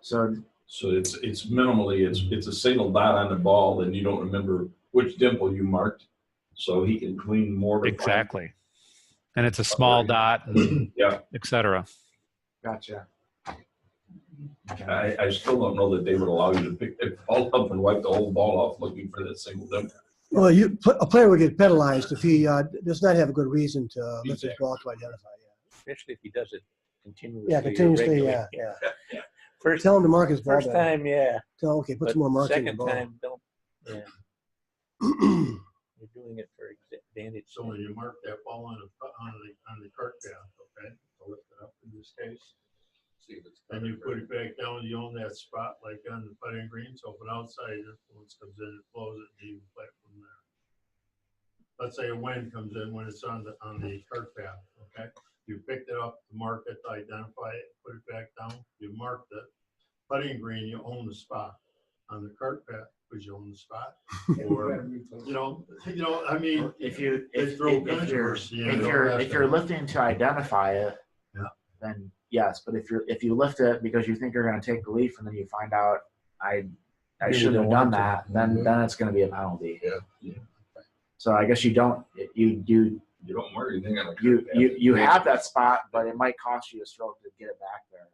So it's minimally, it's a single dot on the ball, and you don't remember which dimple you marked, so he can clean more. Exactly. And it's a small dot, and yeah, et cetera. Gotcha. I still don't know that they would allow you to pick the ball up and wipe the whole ball off looking for that single dimple. Well, a player would get penalized if he does not have a good reason to lift his ball to identify. Especially if he does it continuously. Yeah, continuously, or yeah. First, tell him to mark his ball first back. time, yeah. Okay, put But some more marks in the second ball. time, don't. Yeah. You're doing it for advantage. So when you mark that ball on the cart path, okay, so lift it up in this case. See if it's. And you put it back down, you own that spot like on the putting green, so if an outside influence comes in, it flows it, and you play it from there. Let's say a wind comes in when it's on the cart path, okay? You picked it up to mark it, to identify it, put it back down, you marked it. Putting green, you own the spot. On the cart path, because you own the spot. Or, I mean, If they throw controversy in it. if you're lifting to identify it, Yeah. then yes. But if you lift it because you think you're going to take the leaf and then you find out I Really shouldn't have don't done want to. that, then it's going to be a penalty. Yeah. So I guess you don't You don't mark anything on the. cart path. you have that spot, but it might cost you a stroke to get it back there,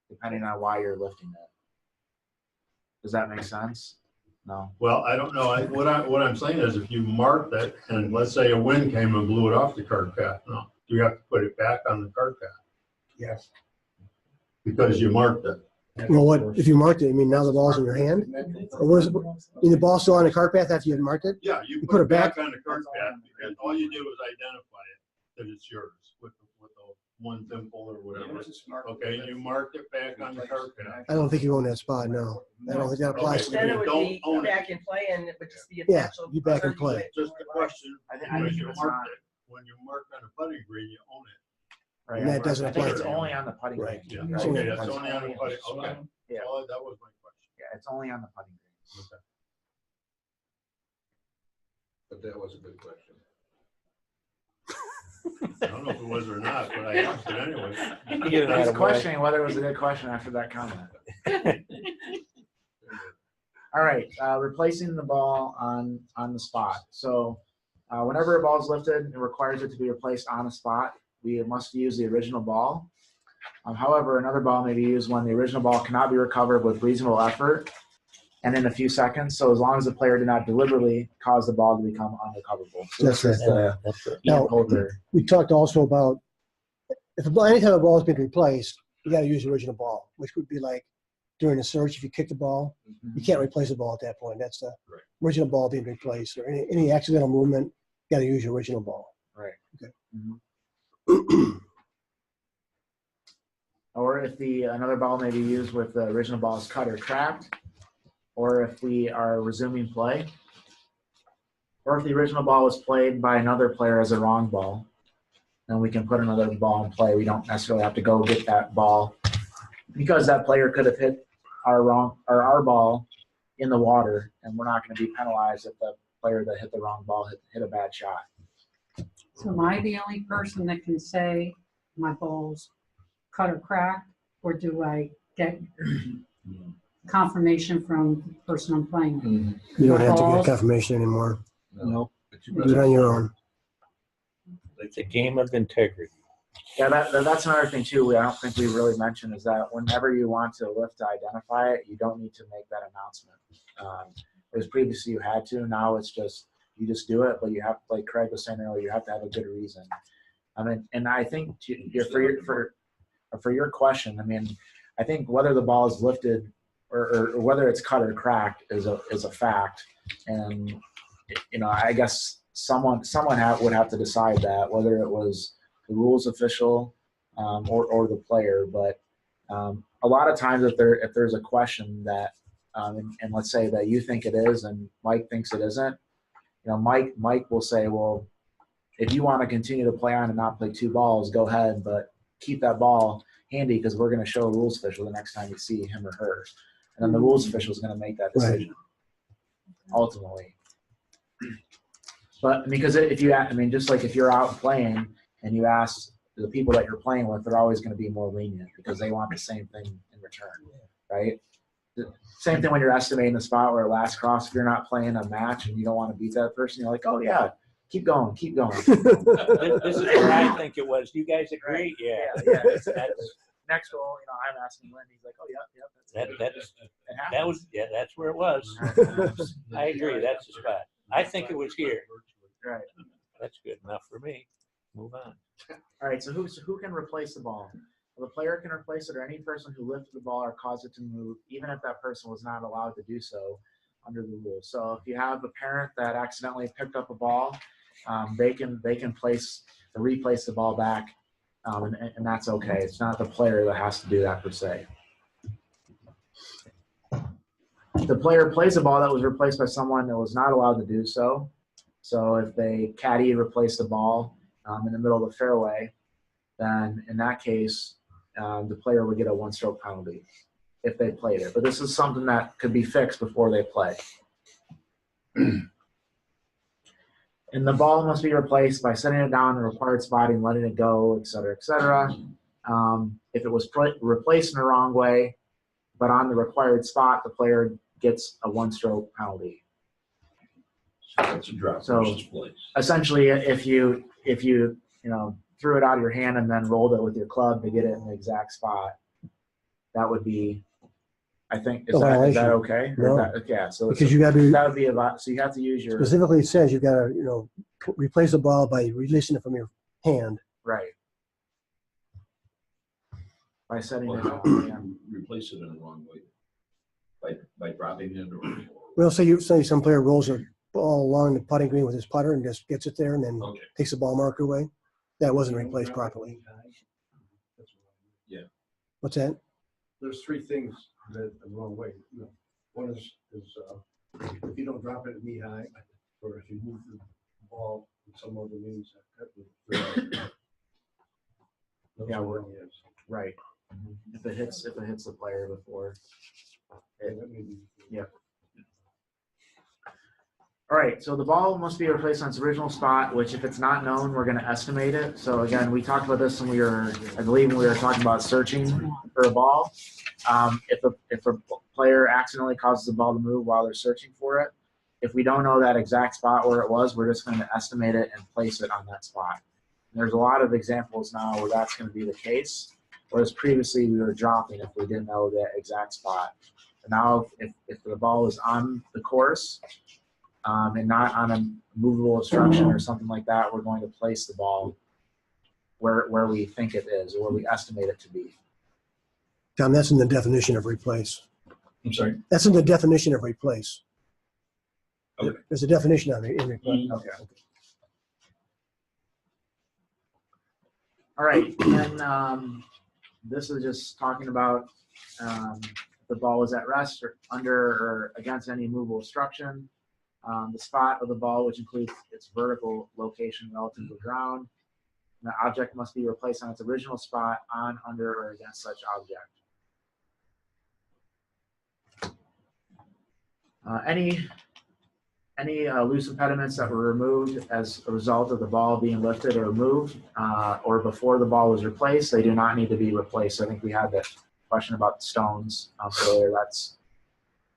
depending on why you're lifting it. Does that make sense? No. Well, I don't know. What I'm saying is if you mark that and let's say a wind came and blew it off the cart path, no, you have to put it back on the cart path Yes. because you marked it. Well, what, if you marked it, you mean now the ball's in your hand? Or where's, the ball's still on the cart path after you had marked it? Yeah, you put it back on the cart path because all you do is identify it, that it's yours with the one thimble or whatever. Okay, you marked it back on the cart path. I don't think you own that spot, no. I don't think that applies to Then it you. would don't be own it. back in play and it would just be a Yeah, potential. be back in other play. unit. Just a question, I when think you it's mark not. it, when you mark on a putting green, you own it. Right. And that doesn't I think apply it's to only on the putting Right. green. Yeah, It's okay, only- that's only on the putting, okay. Yeah. So that was my question. Yeah, it's only on the putting green. Okay. But that was a good question. I don't know if it was or not, but I asked it anyway. You get an I was attaboy. questioning whether it was a good question after that comment. All right, replacing the ball on the spot. So whenever a ball is lifted, it requires it to be replaced on the spot. We must use the original ball. However, another ball may be used when the original ball cannot be recovered with reasonable effort and in a few seconds. So as long as the player did not deliberately cause the ball to become unrecoverable. So That's this is the That's it. Now, Ian Poulter. we talked also about if anytime a ball has been replaced, you got to use the original ball, which would be like during a search, if you kick the ball, you can't replace the ball at that point. That's the original ball being replaced. Or any accidental movement, you got to use your original ball. Right. Okay. Or if another ball may be used with the original ball's cut or cracked, or if we are resuming play, or if the original ball was played by another player as a wrong ball, then we can put another ball in play. We don't necessarily have to go get that ball because that player could have hit our ball in the water, and we're not going to be penalized if the player that hit the wrong ball hit a bad shot. So am I the only person that can say my ball's cut or cracked, or do I get confirmation from the person I'm playing with? You don't have to get Balls. confirmation anymore. Nope. Do it on your own. It's a game of integrity. Yeah, that's another thing too. I don't think we really mentioned is that whenever you want to lift to identify it, you don't need to make that announcement. Whereas previously you had to. Now it's just you just do it, but you have, like Craig was saying earlier, you have to have a good reason. I mean, and I think for your question, I mean, I think whether the ball is lifted or whether it's cut or cracked is a fact, and I guess someone would have to decide that, whether it was the rules official or the player. But a lot of times, if there's a question that and let's say that you think it is and Mike thinks it isn't, Mike will say, well, if you want to continue to play on and not play two balls, go ahead, but keep that ball handy because we're going to show a rules official the next time you see him or her. And then the rules official is going to make that decision ultimately. But because just like if you're out playing and you ask the people that you're playing with, they're always going to be more lenient because they want the same thing in return, right? The same thing when you're estimating the spot where last cross, if you're not playing a match and you don't want to beat that person, you're like, oh yeah, keep going. This is what I think it was. You guys agree? Yeah. That's, next goal, I'm asking Lynn. He's like, oh yeah, That's where it was. I agree. That's the spot. I think it was here. Right. That's good enough for me. Move on. All right. So who can replace the ball? Well, the player can replace it, or any person who lifted the ball or caused it to move, even if that person was not allowed to do so. under the rules. So if you have a parent that accidentally picked up a ball, they can replace the ball back, and that's okay. It's not the player that has to do that per se. If the player plays a ball that was replaced by someone that was not allowed to do so, so if they caddy replaced the ball in the middle of the fairway, then in that case, the player would get a 1-stroke penalty if they played it. But this is something that could be fixed before they play. And the ball must be replaced by setting it down in the required spot and letting it go, et cetera, et cetera. If it was replaced in the wrong way, but on the required spot, the player gets a 1-stroke penalty. So that's a drop So versus place. essentially, if you threw it out of your hand and then rolled it with your club to get it in the exact spot, that would be, I think, is A that violation. okay? Or No. yeah, so Because you gotta be- that would be about, so you have to use your Specifically, it says you've got to, replace the ball by releasing it from your hand. right by setting Well, it how down. do Yeah. you replace it in the wrong way? By dropping it or? Well, say some player rolls a ball along the putting green with his putter and just gets it there and then Okay. takes the ball marker away. That wasn't replaced properly. Yeah. What's that? There's three things that are the wrong way. One is if you don't drop it knee high, or if you move the ball in some other means. Yeah, right. If it hits the player before. Yeah. All right, so the ball must be replaced on its original spot, which if it's not known, we're going to estimate it. So again, we talked about this when I believe when we were talking about searching for a ball. If a player accidentally causes the ball to move while they're searching for it, if we don't know that exact spot where it was, we're just going to estimate it and place it on that spot. And there's a lot of examples now where that's going to be the case, whereas previously we were dropping if we didn't know the exact spot. And now if the ball is on the course, and not on a movable obstruction or something like that, we're going to place the ball where we think it is or where we estimate it to be. Tom, that's in the definition of replace. I'm sorry? That's in the definition of replace. Okay. There's a definition on it in replace. Okay. All right, and this is just talking about the ball is at rest or under or against any movable obstruction. The spot of the ball, which includes its vertical location relative to the ground. And the object must be replaced on its original spot on, under, or against such object. Any loose impediments that were removed as a result of the ball being lifted or removed, or before the ball was replaced, they do not need to be replaced. I think we had that question about the stones earlier.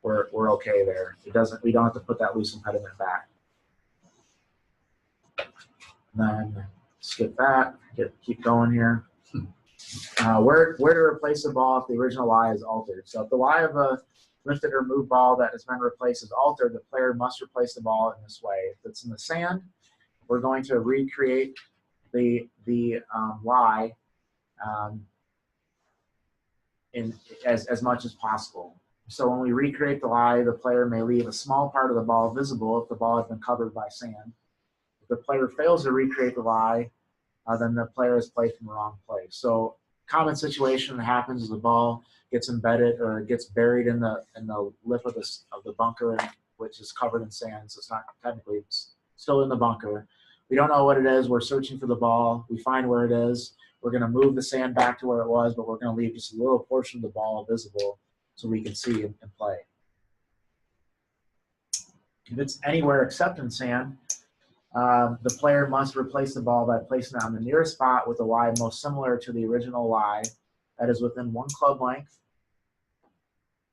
We're okay there. We don't have to put that loose impediment back. And then skip that. Keep going here. Where to replace the ball if the original lie is altered. So if the lie of a lifted or moved ball that has been replaced is altered, the player must replace the ball in this way. If it's in the sand, we're going to recreate the lie as much as possible. So when we recreate the lie, the player may leave a small part of the ball visible if the ball has been covered by sand. If the player fails to recreate the lie, then the player has played from the wrong place. So common situation that happens is the ball gets embedded or gets buried in the lip of the bunker, which is covered in sand. So it's not technically, it's still in the bunker. We don't know what it is. We're searching for the ball. We find where it is. We're going to move the sand back to where it was, but we're going to leave just a little portion of the ball visible so we can see and play. If it's anywhere except in sand, the player must replace the ball by placing it on the nearest spot with a lie most similar to the original lie that is within 1 club length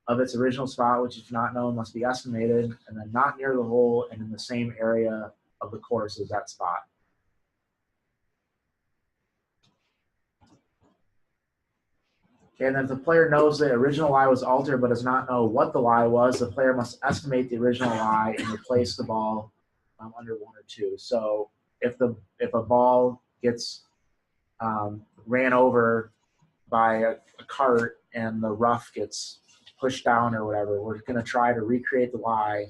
of its original spot, which if not known must be estimated, and then not near the hole and in the same area of the course as that spot. And then if the player knows the original lie was altered but does not know what the lie was, the player must estimate the original lie and replace the ball under 1 or 2. So if a ball gets ran over by a cart and the rough gets push down or whatever. We're going to try to recreate the lie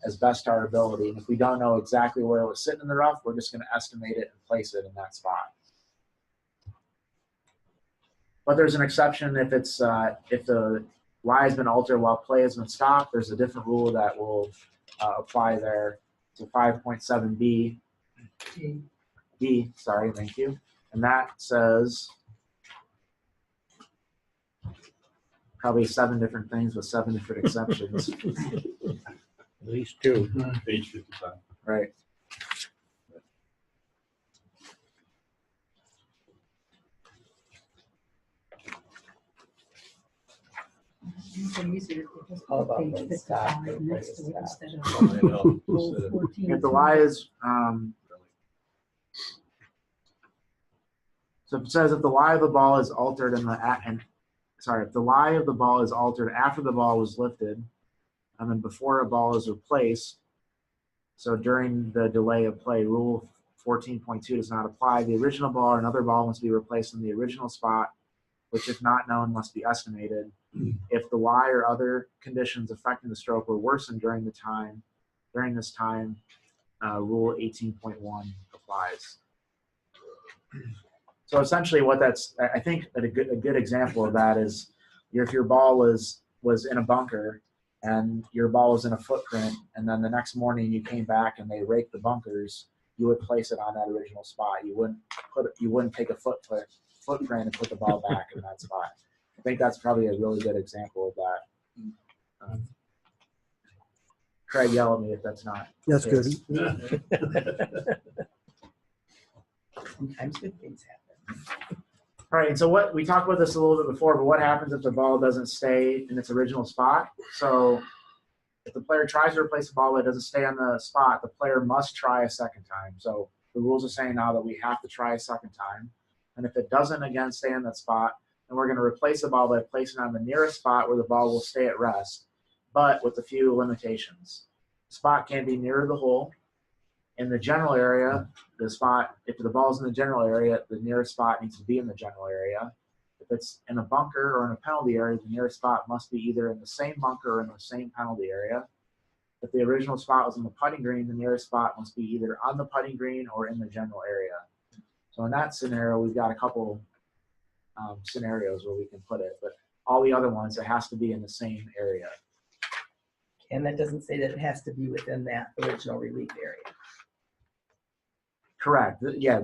as best our ability. And if we don't know exactly where it was sitting in the rough, we're just going to estimate it and place it in that spot. But there's an exception if it's if the lie has been altered while play has been stopped. There's a different rule that will apply there. So 5.7b. D, sorry, thank you. And that says probably 7 different things with 7 different exceptions. At least 2. Page 55. Right. It's easier to just All put about page the stop, 55 next to it stop. instead I know. of roll 14. If the lie is, so it says if the lie of the ball is altered if the lie of the ball is altered after the ball was lifted, and then before a ball is replaced, so during the delay of play, rule 14.2 does not apply. The original ball or another ball must be replaced in the original spot, which if not known must be estimated. If the lie or other conditions affecting the stroke were worsened during this time, rule 18.1 applies. So essentially what that's, I think that a good example of that is if your ball was in a bunker and your ball was in a footprint, and then the next morning you came back and they raked the bunkers, you would place it on that original spot. You wouldn't take a footprint and put the ball back in that spot. I think that's probably a really good example of that. Craig, yell at me if that's not. That's good. Sometimes good things happen. All right, so what we talked about this a little bit before, but what happens if the ball doesn't stay in its original spot? So if the player tries to replace the ball but it doesn't stay on the spot, the player must try a second time. So the rules are saying now that we have to try a second time. And if it doesn't again stay in that spot, then we're going to replace the ball by placing it on the nearest spot where the ball will stay at rest, but with a few limitations. The spot can be nearer the hole. In the general area, the spot, if the ball's in the general area, the nearest spot needs to be in the general area. If it's in a bunker or in a penalty area, the nearest spot must be either in the same bunker or in the same penalty area. If the original spot was in the putting green, the nearest spot must be either on the putting green or in the general area. So in that scenario, we've got a couple scenarios where we can put it, but all the other ones, it has to be in the same area. And that doesn't say that it has to be within that original relief area. Correct. Yeah.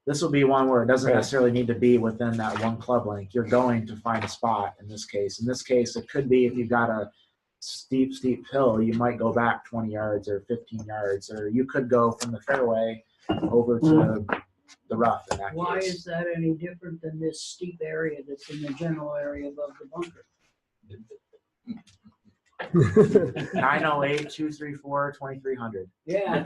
This will be one where it doesn't necessarily need to be within that one club length. You're going to find a spot in this case. In this case, it could be if you've got a steep hill, you might go back 20 yards or 15 yards, or you could go from the fairway over to the rough in that Why case. is that any different than this steep area that's in the general area above the bunker? 908-234-2300. Yeah.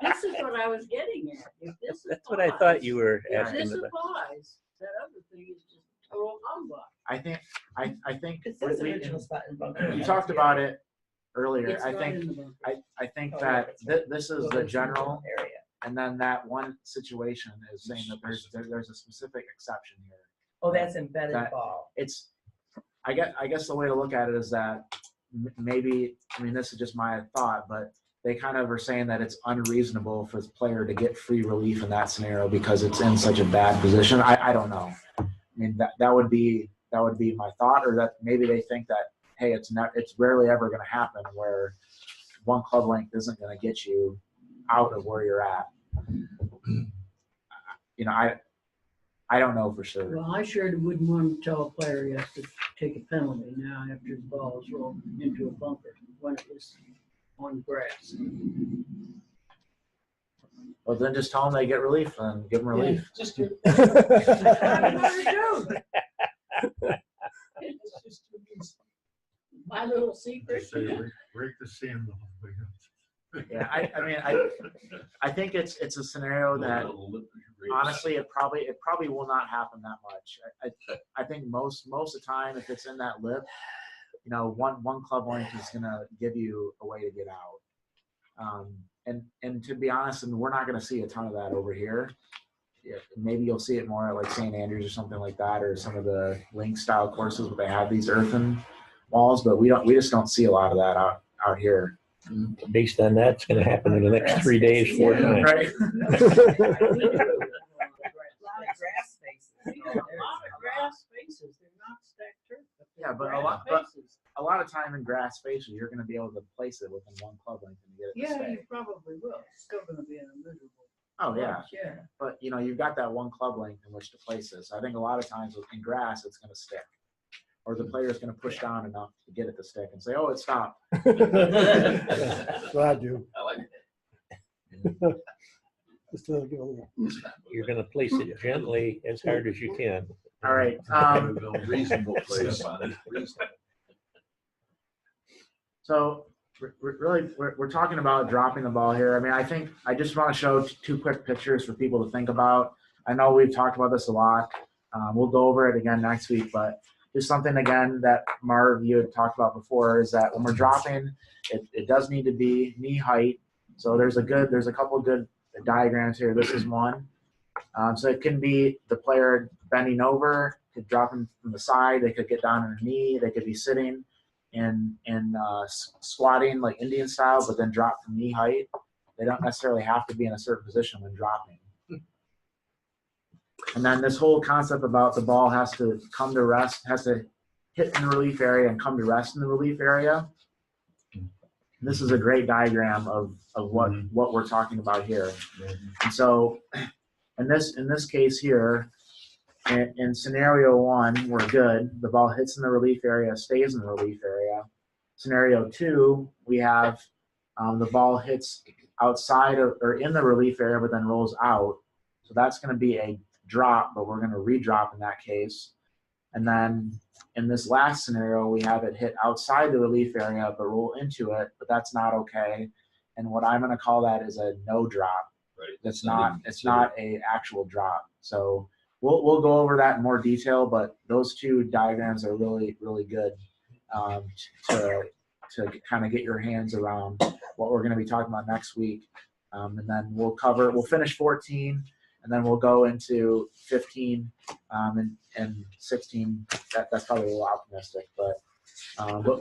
This is what I was getting at. If this That's what I thought you were If asking this about. applies, that other thing is just total humbug. I think It says original spot in bunker. you talked about it earlier. It's I not think in the bunker. I think Oh, that it's this is the general, area. and then that one situation is saying that there's a specific exception here. Oh, that's embedded That- ball. It's I guess the way to look at it is that maybe, I mean, this is just my thought, but they kind of are saying that it's unreasonable for the player to get free relief in that scenario because it's in such a bad position. I don't know. I mean, that would be my thought, or that maybe they think that, hey, it's rarely ever going to happen where one club length isn't going to get you out of where you're at. You know, I don't know for sure. Well, I sure wouldn't want to tell a player he has to take a penalty now after the ball is rolled into a bunker when it was on grass. Well, then just tell them they get relief and give them relief. Just That's what I'm gonna do. it's just too easy. My little secret. Say, break the sand off. Yeah, I mean, I think it's a scenario that honestly it probably will not happen that much. I think most of the time if it's in that lip, you know, one club length is gonna give you a way to get out. And to be honest, and we're not gonna see a ton of that over here. yeah, maybe you'll see it more at like St. Andrews or something like that, or some of the link style courses where they have these earthen walls, but we just don't see a lot of that out here. Based on that, it's gonna happen in the next 3 days, 4 times. Right. A lot of grass spaces. A lot of grass spaces, they're not stacked turf. Yeah, but a lot of time in grass spaces, you're going to be able to place it within one club length and get it to Yeah, stay. you probably will. It's still gonna be in a miserable. Oh yeah, place, Yeah. but you've got that one club length in which to place this. So I think a lot of times in grass, it's going to stick, or the player's going to push down enough to get it to stick and say, "Oh, it stopped." That's what I do. I like Just to give a little. You're gonna place it gently as hard as you can. All right. Reasonable place. So we're talking about dropping the ball here. I mean, I think I just want to show two quick pictures for people to think about. I know we've talked about this a lot. We'll go over it again next week, but just something again that Marv, you had talked about before, is that when we're dropping, it does need to be knee height. So there's a couple of good diagrams here. This is one. So it can be the player bending over, could drop them from the side. They could get down on a knee. They could be sitting and squatting like Indian style, but then drop from knee height. They don't necessarily have to be in a certain position when dropping. And then this whole concept about the ball has to come to rest, has to hit in the relief area and come to rest in the relief area. This is a great diagram of what we're talking about here. And so in this case here, in scenario 1, we're good. The ball hits in the relief area, stays in the relief area. Scenario 2, we have the ball hits outside of, or in the relief area, but then rolls out. So that's going to be a drop, but we're going to redrop in that case. And then in this last scenario, we have it hit outside the relief area, but roll into it, but that's not okay. And what I'm going to call that is a no drop. Right. It's not a actual drop. So we'll go over that in more detail, but those two diagrams are really, really good to kind of get your hands around what we're going to be talking about next week. And then we'll finish 14, and then we'll go into 15 and 16. That's probably a little optimistic, but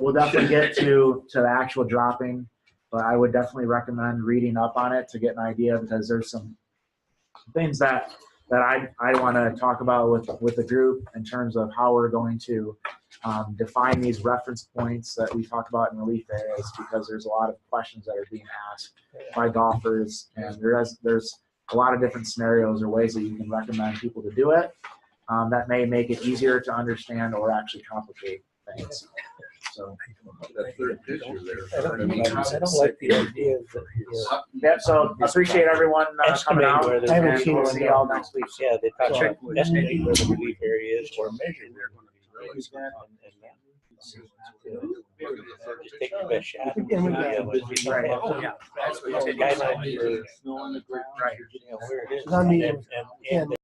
we'll definitely get to the actual dropping. But I would definitely recommend reading up on it to get an idea, because there's some things that I want to talk about with the group in terms of how we're going to define these reference points that we talk about in relief areas, because there's a lot of questions that are being asked by golfers, and there's a lot of different scenarios or ways that you can recommend people to do it that may make it easier to understand or actually complicate things. So That third picture there. I don't like the idea that yeah, so appreciate everyone coming out, where and the we'll see y'all next week. Yeah, they talk about estimate where the relief area is, or measure where the relief area is, just take your best shot. And we got- Yeah, that's what you said. Guidelines for, Right. where it is. I mean, And